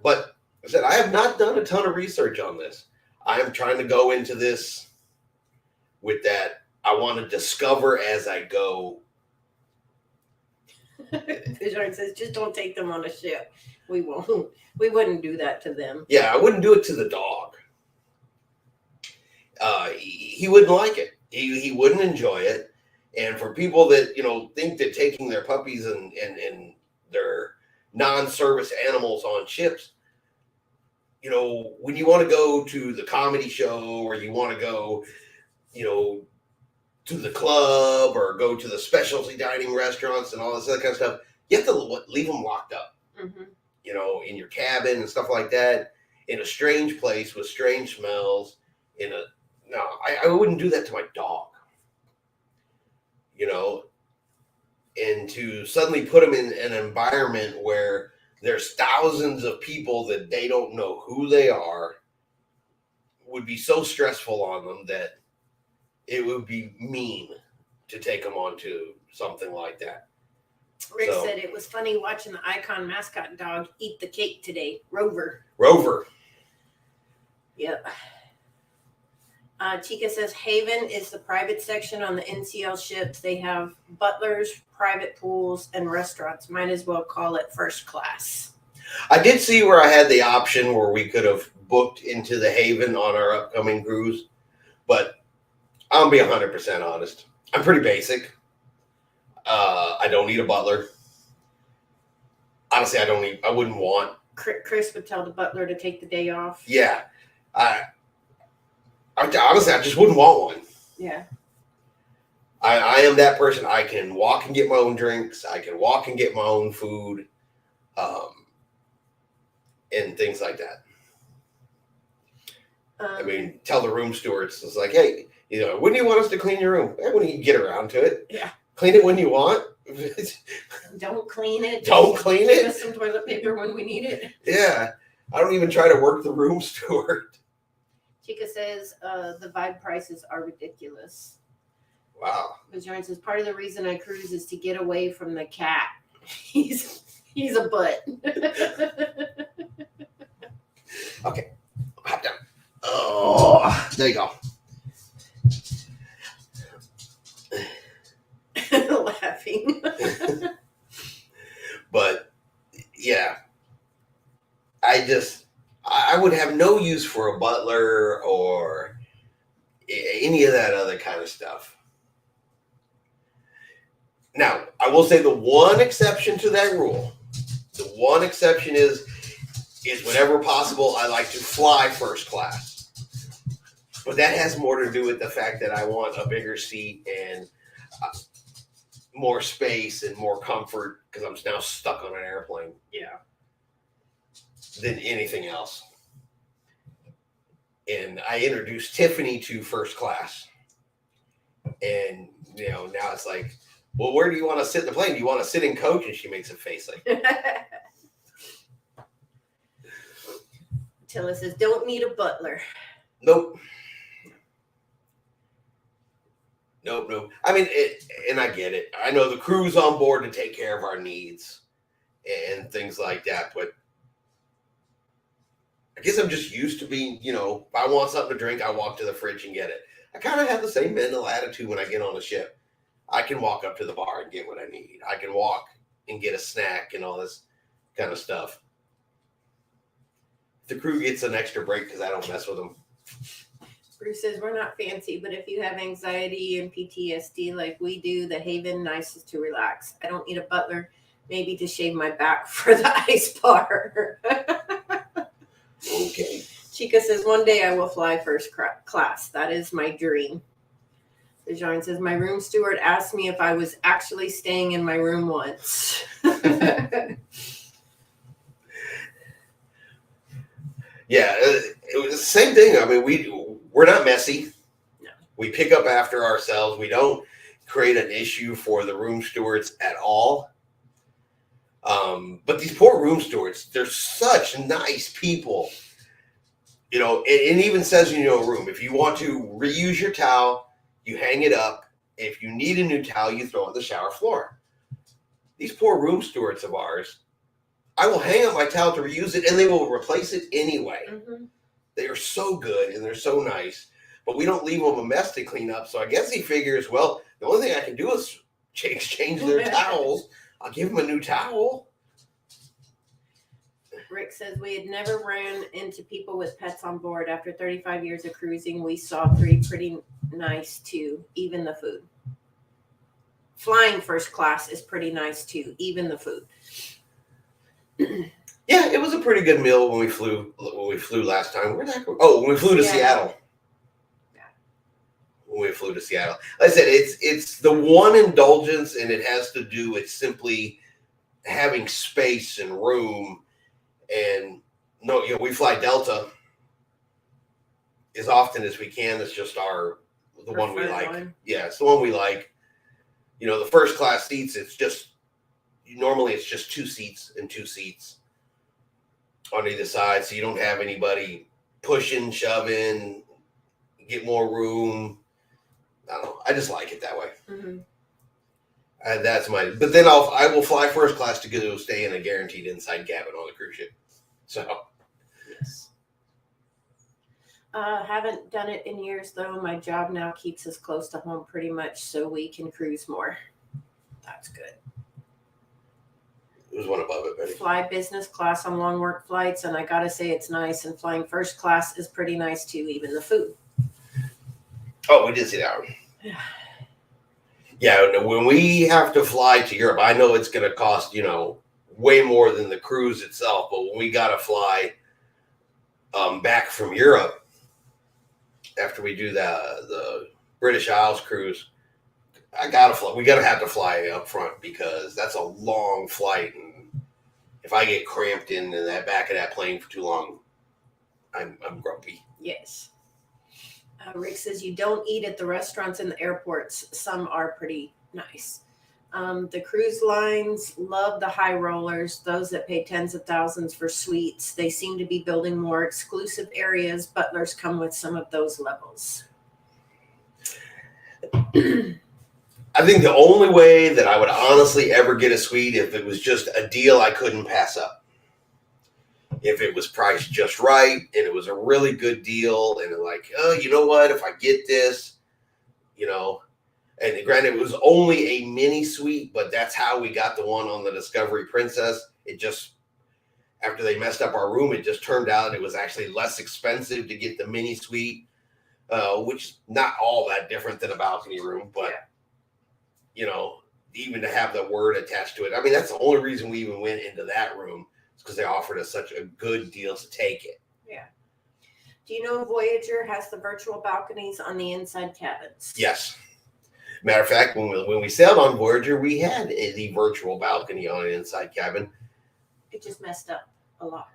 But I said, I have not done a ton of research on this. I am trying to go into this with that. I want to discover as I go. Bijan says, just don't take them on a ship. We won't. We wouldn't do that to them. Yeah, I wouldn't do it to the dog. He wouldn't like it. He wouldn't enjoy it. And for people that, think that taking their puppies and their non-service animals on ships, when you want to go to the comedy show or you want to go, to the club or go to the specialty dining restaurants and all this other kind of stuff, you have to leave them locked up, mm-hmm. In your cabin and stuff like that, in a strange place with strange smells. I wouldn't do that to my dog, and to suddenly put them in an environment where there's thousands of people that they don't know who they are would be so stressful on them that it would be mean to take them onto something like that. Rick said it was funny watching the Icon mascot dog eat the cake today. Rover. Yep. Chica says Haven is the private section on the NCL ships. They have butlers, private pools, and restaurants. Might as well call it first class. I did see where I had the option where we could have booked into the Haven on our upcoming cruise, but I'll be 100% honest. I'm pretty basic. I don't need a butler. Honestly, I wouldn't want. Chris would tell the butler to take the day off. Yeah. Honestly, I just wouldn't want one. Yeah. I am that person. I can walk and get my own drinks. I can walk and get my own food. And things like that. I mean, tell the room stewards, it's like, hey, when do you want us to clean your room? When you get around to it. Yeah. Clean it when you want. Don't clean it. Don't clean it. Give us some toilet paper when we need it. Yeah. I don't even try to work the room steward. Chica says the vibe prices are ridiculous. Wow. Bajoran says part of the reason I cruise is to get away from the cat. He's a butt. Okay. Hop down. Oh, there you go. Laughing. But yeah, I would have no use for a butler or any of that other kind of stuff. Now, I will say the one exception to that rule, the one exception is whenever possible, I like to fly first class. But that has more to do with the fact that I want a bigger seat and more space and more comfort because I'm now stuck on an airplane. Yeah. Than anything else. And I introduced Tiffany to first class. And, now it's like, well, where do you want to sit in the plane? Do you want to sit in coach? And she makes a face like Tilla says, don't need a butler. Nope. I mean, and I get it. I know the crew's on board to take care of our needs and things like that, but I guess I'm just used to being, if I want something to drink, I walk to the fridge and get it. I kind of have the same mental attitude when I get on a ship. I can walk up to the bar and get what I need. I can walk and get a snack and all this kind of stuff. The crew gets an extra break because I don't mess with them. Bruce says, we're not fancy, but if you have anxiety and PTSD like we do, the Haven nicest to relax. I don't need a butler, maybe to shave my back for the ice bar. Okay. Chica says, one day I will fly first class. That is my dream. Bajan says, my room steward asked me if I was actually staying in my room once. Yeah, it was the same thing. I mean, we're not messy. No. We pick up after ourselves. We don't create an issue for the room stewards at all. But these poor room stewards, they're such nice people. It even says in your room, if you want to reuse your towel, you hang it up. If you need a new towel, you throw it on the shower floor. These poor room stewards of ours, I will hang up my towel to reuse it, and they will replace it anyway. Mm-hmm. They are so good, and they're so nice. But we don't leave them a mess to clean up. So I guess he figures, well, the only thing I can do is change their towels. I'll give them a new towel. Rick says, we had never ran into people with pets on board. After 35 years of cruising, we saw 3 pretty nice, too, even the food. Flying first class is pretty nice, too, even the food. Yeah, it was a pretty good meal when we flew last time. Where'd that go? Oh, when we flew to Seattle. Yeah. When we flew to Seattle. Like I said, it's the one indulgence, and it has to do with simply having space and room. And we fly Delta as often as we can. It's just the one we like. Yeah, it's the one we like. The first class seats, normally it's just 2 seats and 2 seats on either side. So you don't have anybody pushing, shoving, get more room. I don't know. I just like it that way. Mm-hmm. That's my. But then I will fly first class to go stay in a guaranteed inside cabin on the cruise ship. So. Yes. Haven't done it in years though. My job now keeps us close to home pretty much, so we can cruise more. That's good. It was one above it, Betty. Fly business class on long work flights, and I gotta say it's nice. And flying first class is pretty nice too. Even the food. Oh, we did see that one. Yeah, when we have to fly to Europe, I know it's going to cost, way more than the cruise itself. But when we got to fly back from Europe, after we do the British Isles cruise, we got to have to fly up front because that's a long flight. And if I get cramped in that back of that plane for too long, I'm grumpy. Yes. Rick says you don't eat at the restaurants in the airports. Some are pretty nice. The cruise lines love the high rollers, those that pay tens of thousands for suites. They seem to be building more exclusive areas. Butlers come with some of those levels. I think the only way that I would honestly ever get a suite if it was just a deal I couldn't pass up. If it was priced just right and it was a really good deal and like, oh, you know what, if I get this, and granted it was only a mini suite, but that's how we got the one on the Discovery Princess. It just, after they messed up our room, it just turned out it was actually less expensive to get the mini suite, which is not all that different than a balcony room, but, even to have the word attached to it. I mean, that's the only reason we even went into that room. Because they offered us such a good deal to take it. Yeah. Do you know Voyager has the virtual balconies on the inside cabins? Yes. Matter of fact, when we sailed on Voyager, we had the virtual balcony on an inside cabin. It just messed up a lot.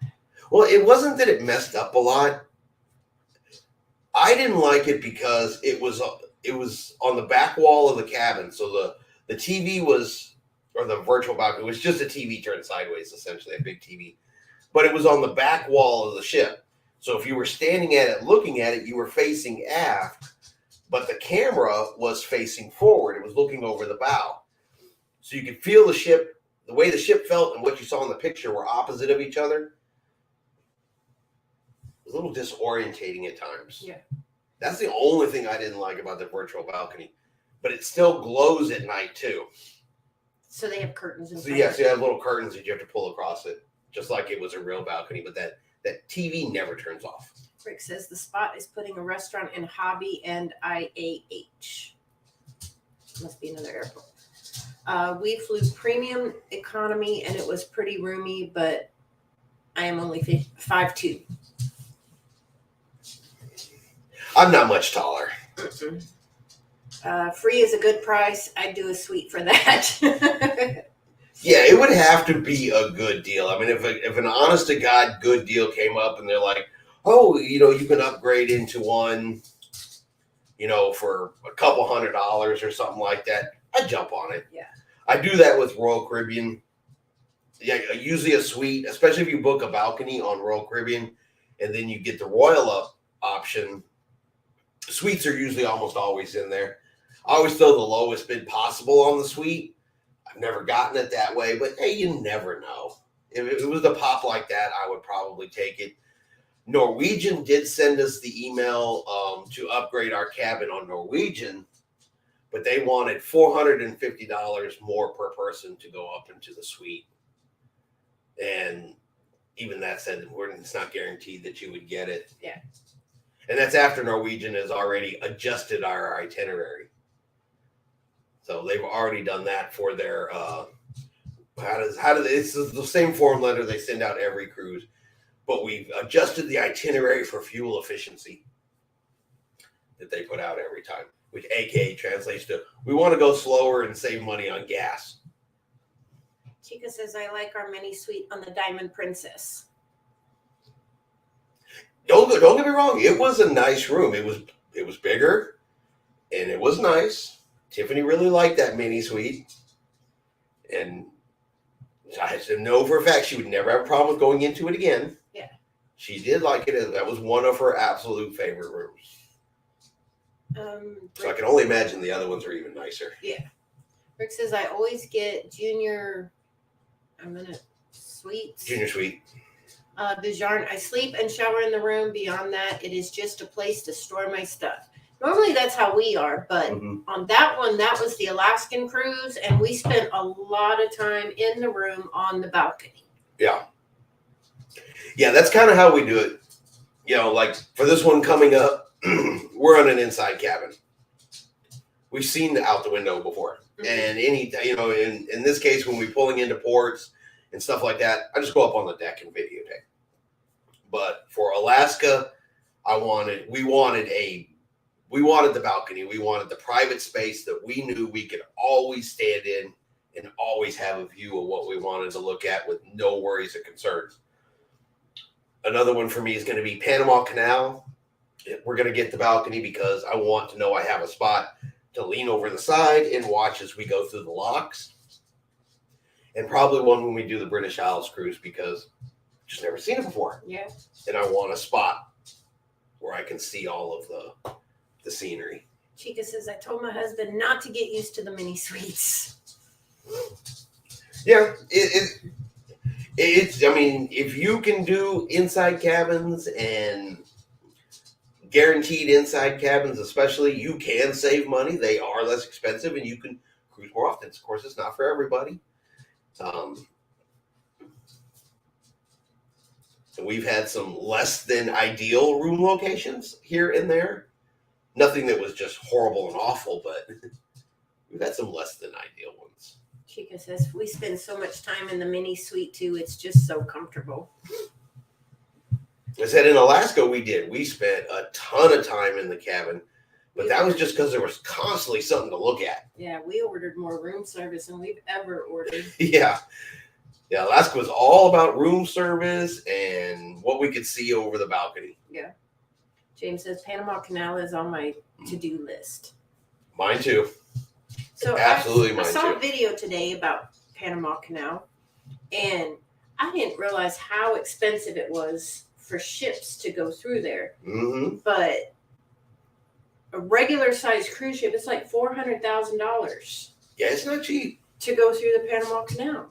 Well, it wasn't that it messed up a lot. I didn't like it because it was on the back wall of the cabin. So the TV was... or the virtual balcony, it was just a TV turned sideways, essentially, a big TV. But it was on the back wall of the ship. So if you were standing at it, looking at it, you were facing aft, but the camera was facing forward. It was looking over the bow. So you could feel the ship, the way the ship felt and what you saw in the picture were opposite of each other. A little disorientating at times. Yeah. That's the only thing I didn't like about the virtual balcony. But it still glows at night, too. So they have curtains in So yes, you have little curtains that you have to pull across it, just like it was a real balcony. But that TV never turns off. Rick says the spot is putting a restaurant in Hobby and IAH. Must be another airport. We flew premium economy and it was pretty roomy, but I am only 5'2". I'm not much taller. Free is a good price. I'd do a suite for that. Yeah, it would have to be a good deal. I mean, if an honest to God good deal came up and they're like, oh, you can upgrade into one, for a couple $100 or something like that, I'd jump on it. Yeah. I do that with Royal Caribbean. Yeah, usually a suite, especially if you book a balcony on Royal Caribbean and then you get the Royal Up option. Suites are usually almost always in there. I always throw the lowest bid possible on the suite. I've never gotten it that way, but hey, you never know. If it was to pop like that, I would probably take it. Norwegian did send us the email to upgrade our cabin on Norwegian, but they wanted $450 more per person to go up into the suite. And even that said, it's not guaranteed that you would get it. Yeah. And that's after Norwegian has already adjusted our itinerary. So they've already done that for their, it's the same form letter they send out every cruise, but we've adjusted the itinerary for fuel efficiency that they put out every time, which AKA translates to, we want to go slower and save money on gas. Chica says, I like our mini suite on the Diamond Princess. Don't get me wrong. It was a nice room. It was bigger and it was nice. Tiffany really liked that mini suite. And I know for a fact she would never have a problem with going into it again. Yeah. She did like it. That was one of her absolute favorite rooms. So I can only imagine the other ones are even nicer. Yeah. Rick says I always get junior suites. Junior suite. Bijan, I sleep and shower in the room. Beyond that, it is just a place to store my stuff. Normally that's how we are, but on that one, that was the Alaskan cruise, and we spent a lot of time in the room on the balcony. Yeah. Yeah, that's kind of how we do it. You know, like for this one coming up, we're on an inside cabin. We've seen out the window before. And in this case, when we're pulling into ports and stuff like that, I just go up on the deck and videotape. But for Alaska, we wanted the balcony. We wanted the private space that we knew we could always stand in and always have a view of what we wanted to look at with no worries or concerns. Another one for me is going to be Panama Canal. We're going to get the balcony because I want to know I have a spot to lean over the side and watch as we go through the locks. And probably one when we do the British Isles cruise because I've just never seen it before. Yeah. And I want a spot where I can see all of the scenery. Chica says, I told my husband not to get used to the mini suites. Yeah. It's, I mean, if you can do inside cabins and guaranteed inside cabins, especially, you can save money. They are less expensive and you can cruise more often. Of course, it's not for everybody. We've had some less than ideal room locations here and there. Nothing that was just horrible and awful, but we've had some less than ideal ones. Chica says, we spend so much time in the mini suite too. It's just so comfortable. I said in Alaska we did. We spent a ton of time in the cabin, but that was just because there was constantly something to look at. Yeah, we ordered more room service than we've ever ordered. Yeah, Alaska was all about room service and what we could see over the balcony. Yeah. James says Panama Canal is on my to-do list. Mine too. So absolutely, I saw too. a video today about Panama Canal, and I didn't realize how expensive it was for ships to go through there. Mm-hmm. But a regular sized cruise ship, it's like $400,000. Yeah, it's not cheap to go through the Panama Canal.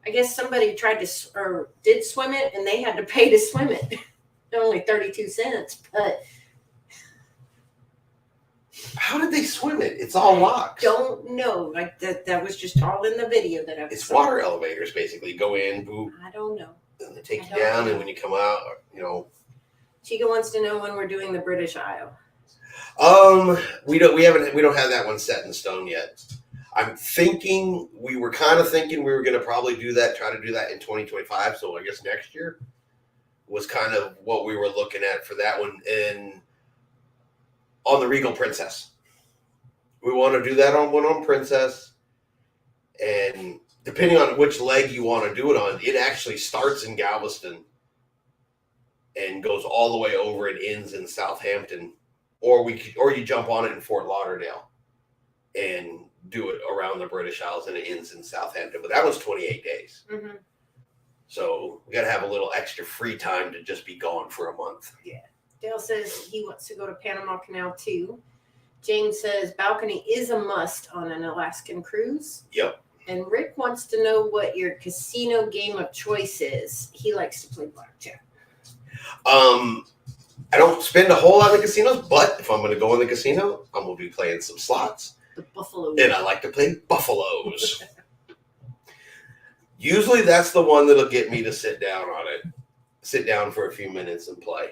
I guess somebody did swim it, and they had to pay to swim it. Only 32 cents, but how did they swim it? It's all locks. Don't know. Like that was just all in the video that I was. It's water elevators, basically. Go in, boop. I don't know. And they take you down, and when you come out, Chica wants to know when we're doing the British Isle. We don't have that one set in stone yet. We were kind of thinking we were going to probably try to do that in 2025. So I guess next year was kind of what we were looking at for that one. And on the Regal Princess, we want to do that on Princess. And depending on which leg you want to do it on, it actually starts in Galveston and goes all the way over and ends in Southampton, or you jump on it in Fort Lauderdale and do it around the British Isles and it ends in Southampton. But that was 28 days. Mm-hmm. So we got to have a little extra free time to just be gone for a month. Yeah. Dale says he wants to go to Panama Canal too. James says balcony is a must on an Alaskan cruise. Yep. And Rick wants to know what your casino game of choice is. He likes to play blackjack. I don't spend a whole lot in casinos, but if I'm going to go in the casino, I'm going to be playing some slots. The buffaloes. And I like to play buffaloes. Usually that's the one that'll get me to sit down on it. Sit down for a few minutes and play.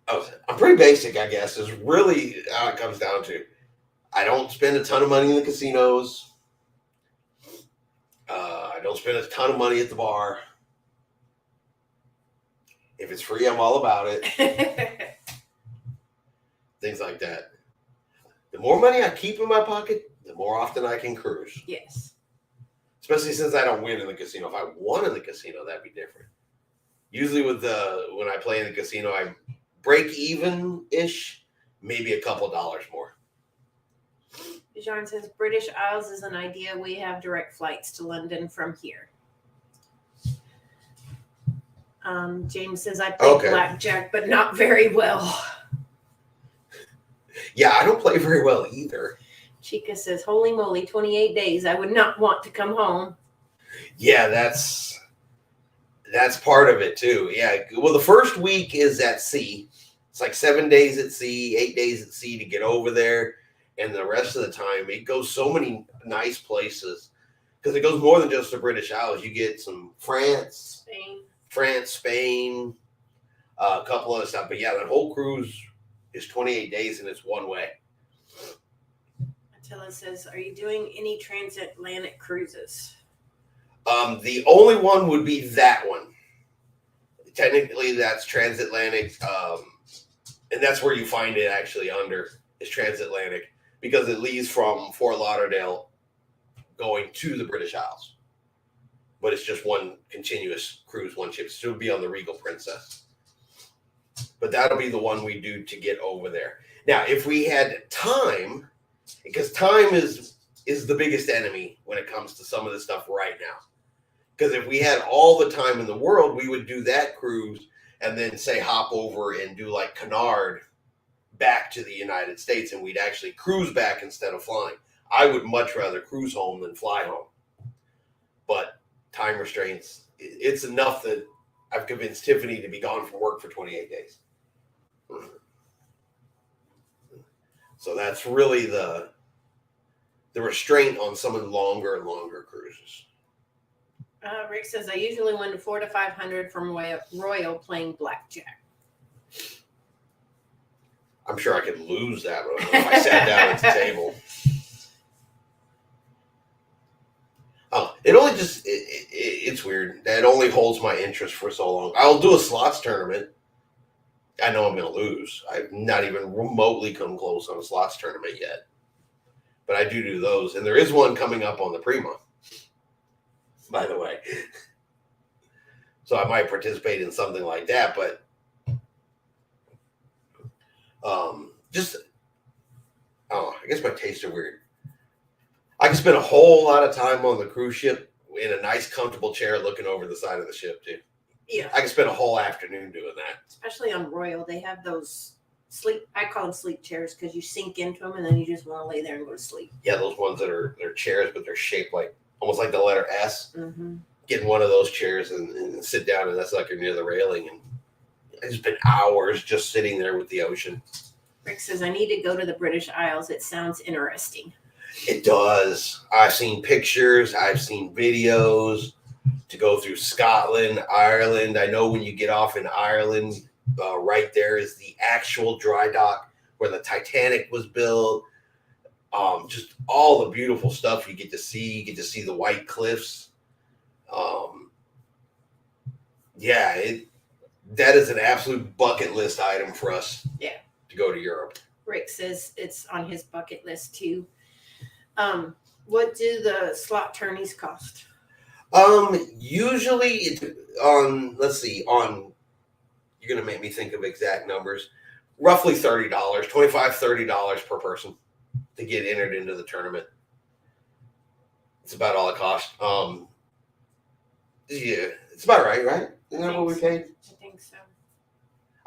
I'm pretty basic, I guess, is really how it comes down to. I don't spend a ton of money in the casinos. I don't spend a ton of money at the bar. If it's free, I'm all about it. Things like that. The more money I keep in my pocket, the more often I can cruise. Yes. Especially since I don't win in the casino. If I won in the casino, that'd be different. Usually when I play in the casino, I break even-ish, maybe a couple dollars more. John says British Isles is an idea. We have direct flights to London from here. James says I play blackjack, but not very well. Yeah, I don't play very well either. Chica says, holy moly, 28 days. I would not want to come home. Yeah, that's part of it too. Yeah. Well, the first week is at sea. It's like 7 days at sea, 8 days at sea to get over there. And the rest of the time, it goes so many nice places because it goes more than just the British Isles. You get some France, Spain, a couple other stuff. But yeah, that whole cruise is 28 days and it's one way. Attila says, are you doing any transatlantic cruises? The only one would be that one. Technically, that's transatlantic, and that's where you find it actually under is transatlantic because it leaves from Fort Lauderdale going to the British Isles. But it's just one continuous cruise, one ship. So it would be on the Regal Princess. But that'll be the one we do to get over there. Now, if we had time, because time is the biggest enemy when it comes to some of this stuff right now. Because if we had all the time in the world, we would do that cruise and then say hop over and do like Cunard back to the United States, and we'd actually cruise back instead of flying. I would much rather cruise home than fly home. But time restraints, it's enough that I've convinced Tiffany to be gone from work for 28 days. So that's really the restraint on some of the longer and longer cruises. Rick says, I usually win 400 to 500 from Royal playing blackjack. I'm sure I could lose that one if I sat down at the table. Oh, it only just, it's weird. That only holds my interest for so long. I'll do a slots tournament. I know I'm going to lose. I've not even remotely come close on a slots tournament yet. But I do those. And there is one coming up on the Prima, by the way. So I might participate in something like that. But I guess my tastes are weird. I can spend a whole lot of time on the cruise ship in a nice, comfortable chair looking over the side of the ship, too. Yeah. I can spend a whole afternoon doing that. Especially on Royal, they have those I call them sleep chairs because you sink into them and then you just want to lay there and go to sleep. Yeah, those ones they're chairs, but they're shaped like almost like the letter S. Mm-hmm. Get in one of those chairs and sit down, and that's like you're near the railing. And it's been hours just sitting there with the ocean. Rick says, I need to go to the British Isles. It sounds interesting. It does. I've seen pictures. I've seen videos to go through Scotland, Ireland. I know when you get off in Ireland, right there is the actual dry dock where the Titanic was built. Just all the beautiful stuff you get to see. You get to see the white cliffs. That is an absolute bucket list item for us. Yeah. To go to Europe. Rick says it's on his bucket list too. What do the slot tourneys cost? Usually you're going to make me think of exact numbers. Roughly $30, $25-$30 per person to get entered into the tournament. It's about all it costs. Yeah, it's about right? Isn't that what we paid? I think so.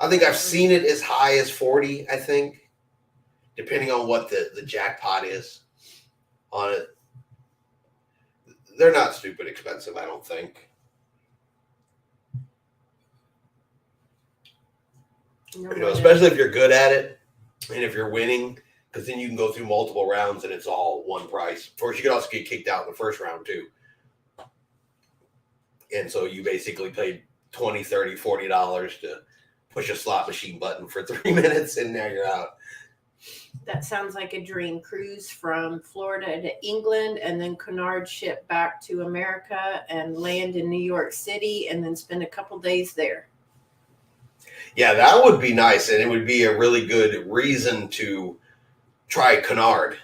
I think I've seen it as high as 40, I think, depending on what the jackpot is on it. They're not stupid expensive, I don't think. Especially if you're good at it and if you're winning, because then you can go through multiple rounds and it's all one price. Of course, you can also get kicked out in the first round too. And so you basically paid $20, $30, $40 to push a slot machine button for 3 minutes and now you're out. That sounds like a dream. Cruise from Florida to England and then Cunard ship back to America and land in New York City and then spend a couple days there. Yeah, that would be nice. And it would be a really good reason to try Cunard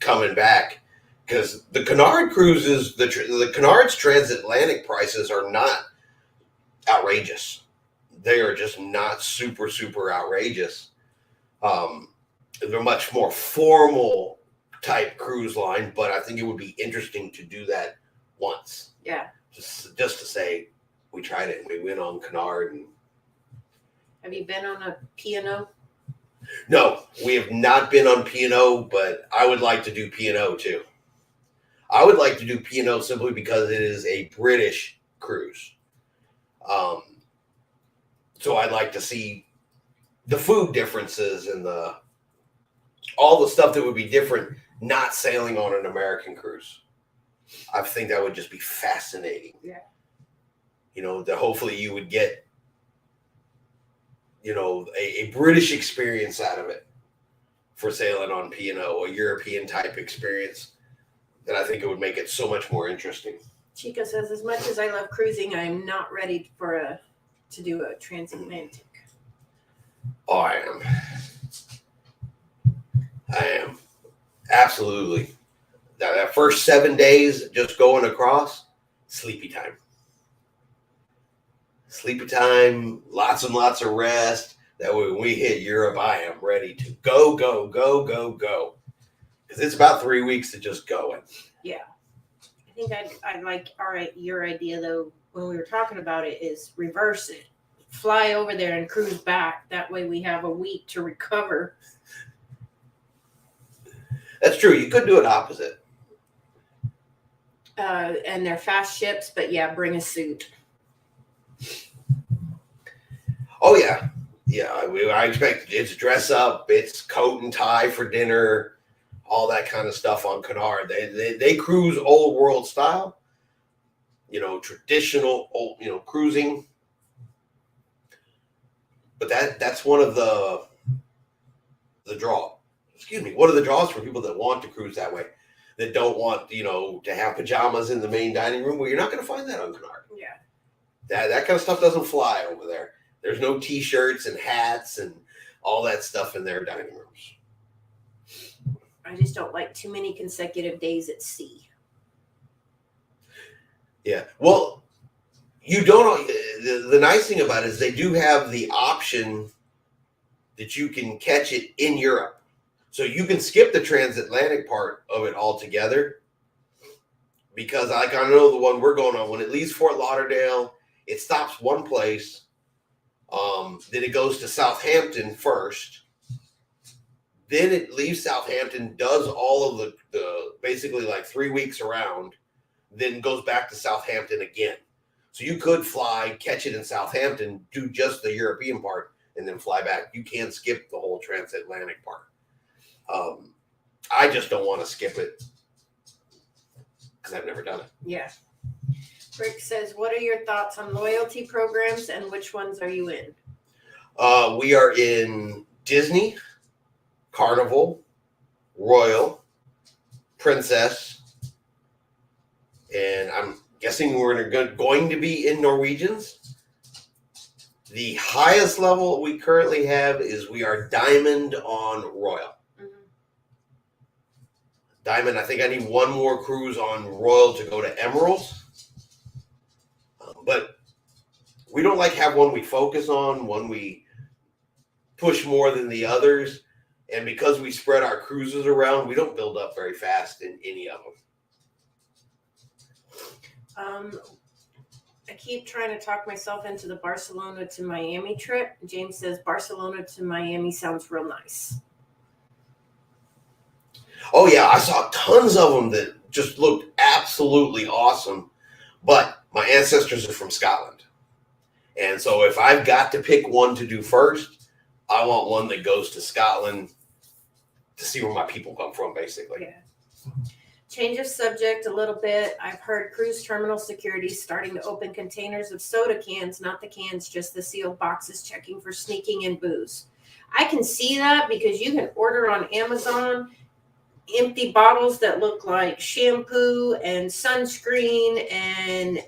coming back. Because the Cunard cruises, the Cunard's transatlantic prices are not outrageous. They are just not super, super outrageous. They're much more formal type cruise line, but I think it would be interesting to do that once. Yeah. Just to say we tried it and we went on Cunard. And have you been on a P&O? No, we have not been on P&O, but I would like to do P&O too. I would like to do P&O simply because it is a British cruise. So I'd like to see the food differences and all the stuff that would be different not sailing on an American cruise. I think that would just be fascinating. Yeah. That hopefully you would get, a British experience out of it for sailing on P&O, a European type experience. That I think it would make it so much more interesting. Chica says, as much as I love cruising, I'm not ready to do a transatlantic. Oh, I am. Absolutely. That first 7 days just going across, sleepy time. Sleepy time, lots and lots of rest. That way when we hit Europe, I am ready to go. Because it's about 3 weeks to just going. Yeah. I think I'd like your idea, though, when we were talking about it, is reverse it. Fly over there and cruise back. That way we have a week to recover. That's true. You could do it opposite. And they're fast ships, but yeah, bring a suit. Oh, yeah. Yeah, I expect it's dress up. It's coat and tie for dinner. All that kind of stuff on Canard. They cruise old world style, traditional old, cruising. But that's one of the one of the draws for people that want to cruise that way, that don't want, to have pajamas in the main dining room. Well, you're not going to find that on Canard. Yeah. That kind of stuff doesn't fly over there. There's no t-shirts and hats and all that stuff in their dining rooms. I just don't like too many consecutive days at sea. Yeah. Well, you don't. The nice thing about it is they do have the option that you can catch it in Europe. So you can skip the transatlantic part of it altogether. Because I know the one we're going on, when it leaves Fort Lauderdale, it stops one place. Then it goes to Southampton first. Then it leaves Southampton, does all of the basically like 3 weeks around, then goes back to Southampton again. So you could fly, catch it in Southampton, do just the European part, and then fly back. You can skip the whole transatlantic part. I just don't want to skip it because I've never done it. Yeah. Rick says, what are your thoughts on loyalty programs and which ones are you in? We are in Disney, Carnival, Royal, Princess, and I'm guessing we're going to be in Norwegians. The highest level we currently have is we are Diamond on Royal. Mm-hmm. Diamond, I think I need one more cruise on Royal to go to Emerald. But we don't have one we focus on, one we push more than the others. And because we spread our cruises around, we don't build up very fast in any of them. I keep trying to talk myself into the Barcelona to Miami trip. James says Barcelona to Miami sounds real nice. Oh, yeah. I saw tons of them that just looked absolutely awesome. But my ancestors are from Scotland. And so if I've got to pick one to do first, I want one that goes to Scotland to see where my people come from, basically. Yeah. Change of subject a little bit. I've heard cruise terminal security starting to open containers of soda cans, not the cans, just the sealed boxes, checking for sneaking in booze. I can see that because you can order on Amazon empty bottles that look like shampoo and sunscreen, and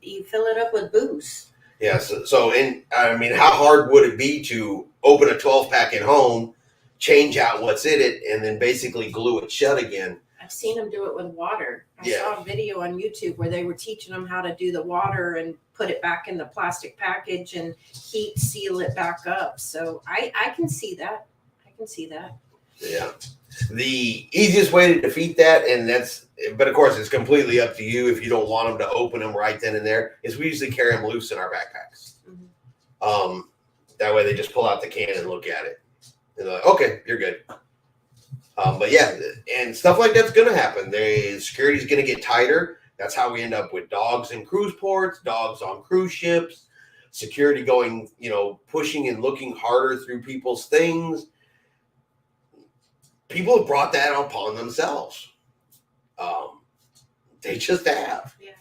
you fill it up with booze. Yeah, how hard would it be to open a 12-pack at home, change out what's in it, and then basically glue it shut again? I've seen them do it with water. I saw a video on YouTube where they were teaching them how to do the water and put it back in the plastic package and heat seal it back up. So I can see that. Yeah. The easiest way to defeat that, but of course it's completely up to you if you don't want them to open them right then and there, is we usually carry them loose in our backpacks. Mm-hmm. That way they just pull out the can and look at it. And they're like, okay, you're good. But yeah, and stuff like that's going to happen. Security's going to get tighter. That's how we end up with dogs in cruise ports, dogs on cruise ships, security going, pushing and looking harder through people's things. People have brought that upon themselves. They just have. Yeah.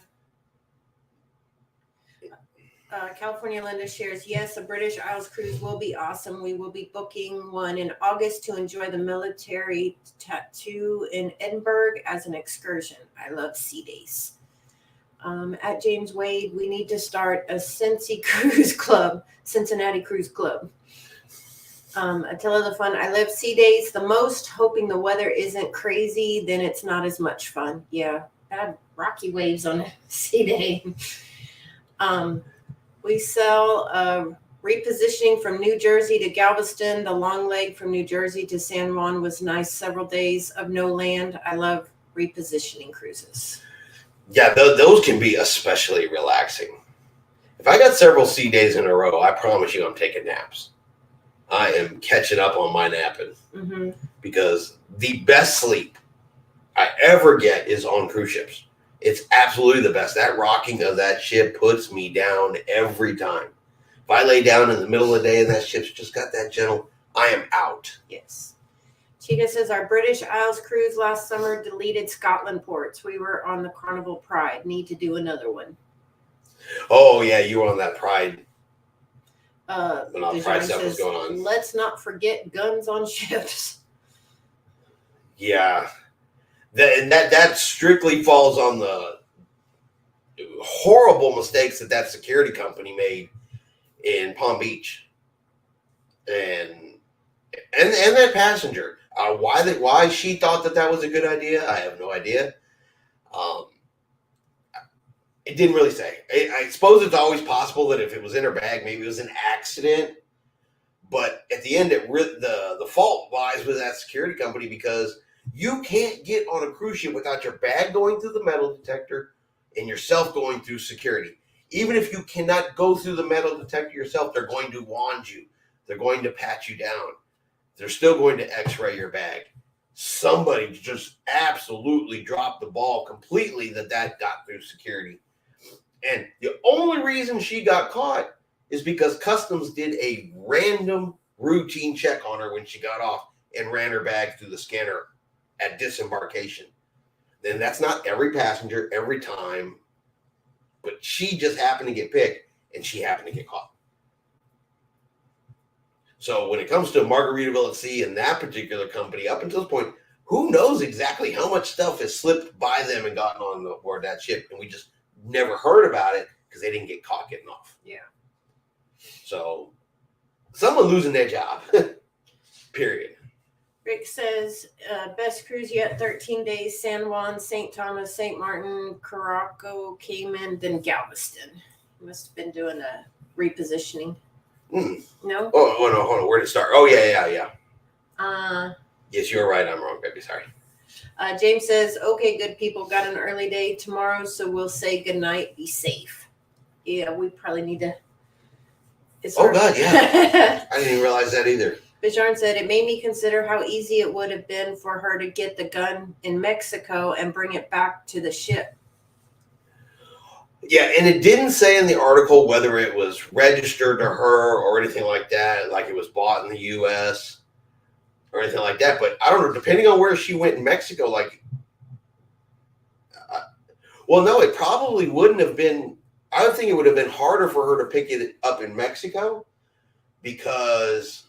California Linda shares, yes, a British Isles cruise will be awesome. We will be booking one in August to enjoy the military tattoo in Edinburgh as an excursion. I love sea days. At James Wade, we need to start a Cincinnati Cruise Club. Attila the Fun, I love sea days the most, hoping the weather isn't crazy, then it's not as much fun. Yeah, bad rocky waves on a sea day. We sell repositioning from New Jersey to Galveston. The long leg from New Jersey to San Juan was nice. Several days of no land. I love repositioning cruises. Yeah, those can be especially relaxing. If I got several sea days in a row, I promise you I'm taking naps. I am catching up on my napping. Mm-hmm. Because the best sleep I ever get is on cruise ships. It's absolutely the best. That rocking of that ship puts me down every time. If I lay down in the middle of the day and that ship's just got that gentle, I am out. Yes. Chica says, our British Isles cruise last summer deleted Scotland ports. We were on the Carnival Pride. Need to do another one. Oh, yeah, you were on that Pride. When all the Pride stuff was going on. Let's not forget guns on ships. Yeah. That strictly falls on the horrible mistakes that security company made in Palm Beach, and that passenger. Why she thought that was a good idea, I have no idea. It didn't really say. I suppose it's always possible that if it was in her bag, maybe it was an accident. But at the end, the fault lies with that security company, because you can't get on a cruise ship without your bag going through the metal detector and yourself going through security. Even if you cannot go through the metal detector yourself, they're going to wand you. They're going to pat you down. They're still going to x-ray your bag. Somebody just absolutely dropped the ball completely that got through security. And the only reason she got caught is because customs did a random routine check on her when she got off and ran her bag through the scanner at disembarkation. Then that's not every passenger every time, but she just happened to get picked and she happened to get caught. So when it comes to Margaritaville at Sea and that particular company, up until this point, who knows exactly how much stuff has slipped by them and gotten on board that ship, and we just never heard about it because they didn't get caught getting off. Yeah. So someone losing their job. Period. Rick says, best cruise yet, 13 days, San Juan, St. Thomas, St. Martin, Caraco, Cayman, then Galveston. You must have been doing a repositioning. No? Oh, no, hold on. Where to start? Oh, yeah. Yes, you're right. I'm wrong, baby. Sorry. James says, okay, good people, got an early day tomorrow, so we'll say goodnight. Be safe. Yeah, we probably need to. God, yeah. I didn't even realize that either. Bijarn said, it made me consider how easy it would have been for her to get the gun in Mexico and bring it back to the ship. Yeah, and it didn't say in the article whether it was registered to her or anything like that, like it was bought in the U.S. or anything like that. But I don't know, depending on where she went in Mexico, no, it probably wouldn't have been. I would think it would have been harder for her to pick it up in Mexico, because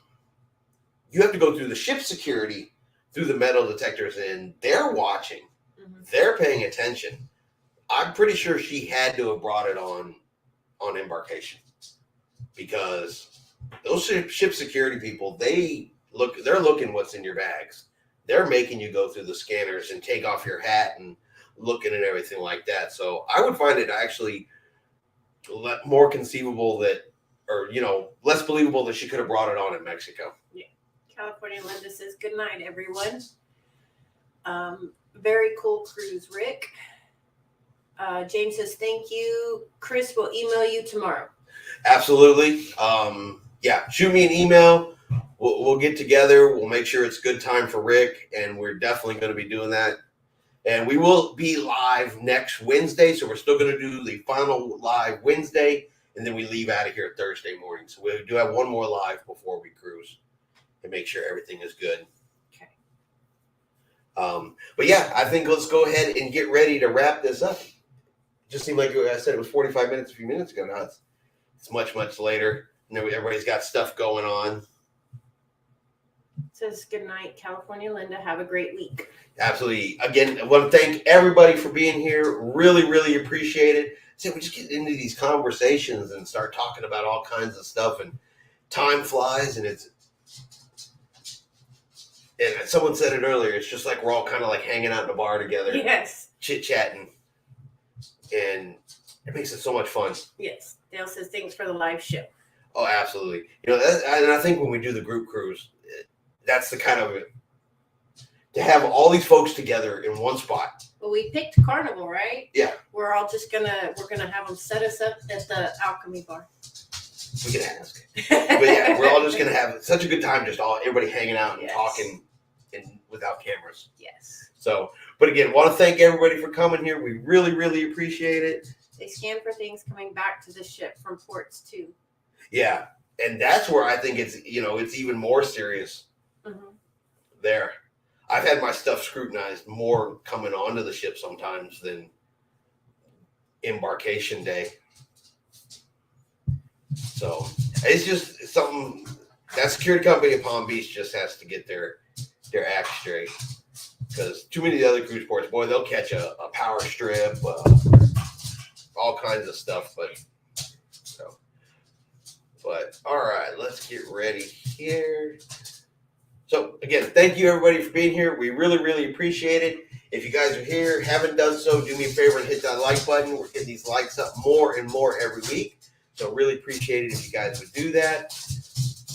you have to go through the ship security, through the metal detectors, and they're watching. Mm-hmm. They're paying attention. I'm pretty sure she had to have brought it on embarkation, because those ship security people, they're looking what's in your bags. They're making you go through the scanners and take off your hat and looking at everything like that. So I would find it actually more conceivable less believable that she could have brought it on in Mexico. Yeah. California Linda says, good night, everyone. Very cool cruise, Rick. James says, thank you. Chris will email you tomorrow. Absolutely. Yeah, shoot me an email. we'll get together. We'll make sure it's a good time for Rick, and we're definitely going to be doing that. And we will be live next Wednesday, so we're still going to do the final live Wednesday, and then we leave out of here Thursday morning. So we do have one more live before we cruise and make sure everything is good. Okay. But yeah, I think let's go ahead and get ready to wrap this up. Just seemed like I said it was 45 minutes a few minutes ago. Now it's much, much later. You know, everybody's got stuff going on. It says good night, California Linda. Have a great week. Absolutely. Again, I want to thank everybody for being here. Really, really appreciate it. So we just get into these conversations and start talking about all kinds of stuff, and time flies, and someone said it earlier, it's just like we're all kind of like hanging out in a bar together. Yes. Chit-chatting. And it makes it so much fun. Yes. Dale says thanks for the live show. Oh, absolutely. You know, and I think when we do the group cruise, that's the kind of to have all these folks together in one spot. Well, we picked Carnival, right? Yeah. We're gonna have them set us up at the Alchemy Bar. We can ask. But yeah, we're all just gonna have such a good time, just everybody hanging out and talking and without cameras. Yes. So, but again, want to thank everybody for coming here. We really, really appreciate it. They scan for things coming back to the ship from ports too. Yeah, and that's where I think it's even more serious. Mm-hmm. There, I've had my stuff scrutinized more coming onto the ship sometimes than embarkation day. So it's just something that security company of Palm Beach just has to get their act straight, because too many of the other cruise ports, boy, they'll catch a power strip, all kinds of stuff. But all right, let's get ready here. So again, thank you everybody for being here. We really, really appreciate it. If you guys are here, haven't done so, do me a favor and hit that like button. We're getting these likes up more and more every week. So really appreciate it if you guys would do that.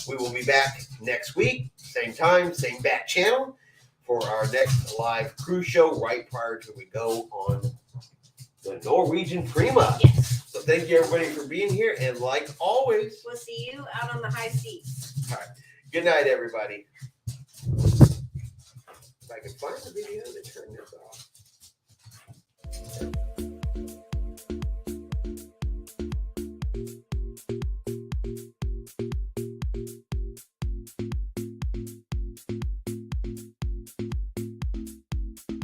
We will be back next week, same time, same bat channel, for our next live cruise show right prior to we go on the Norwegian Prima. Yes. So thank you everybody for being here, and like always, We'll see you out on the high seas. all right. Good night, everybody. If I can find the video to turn this off.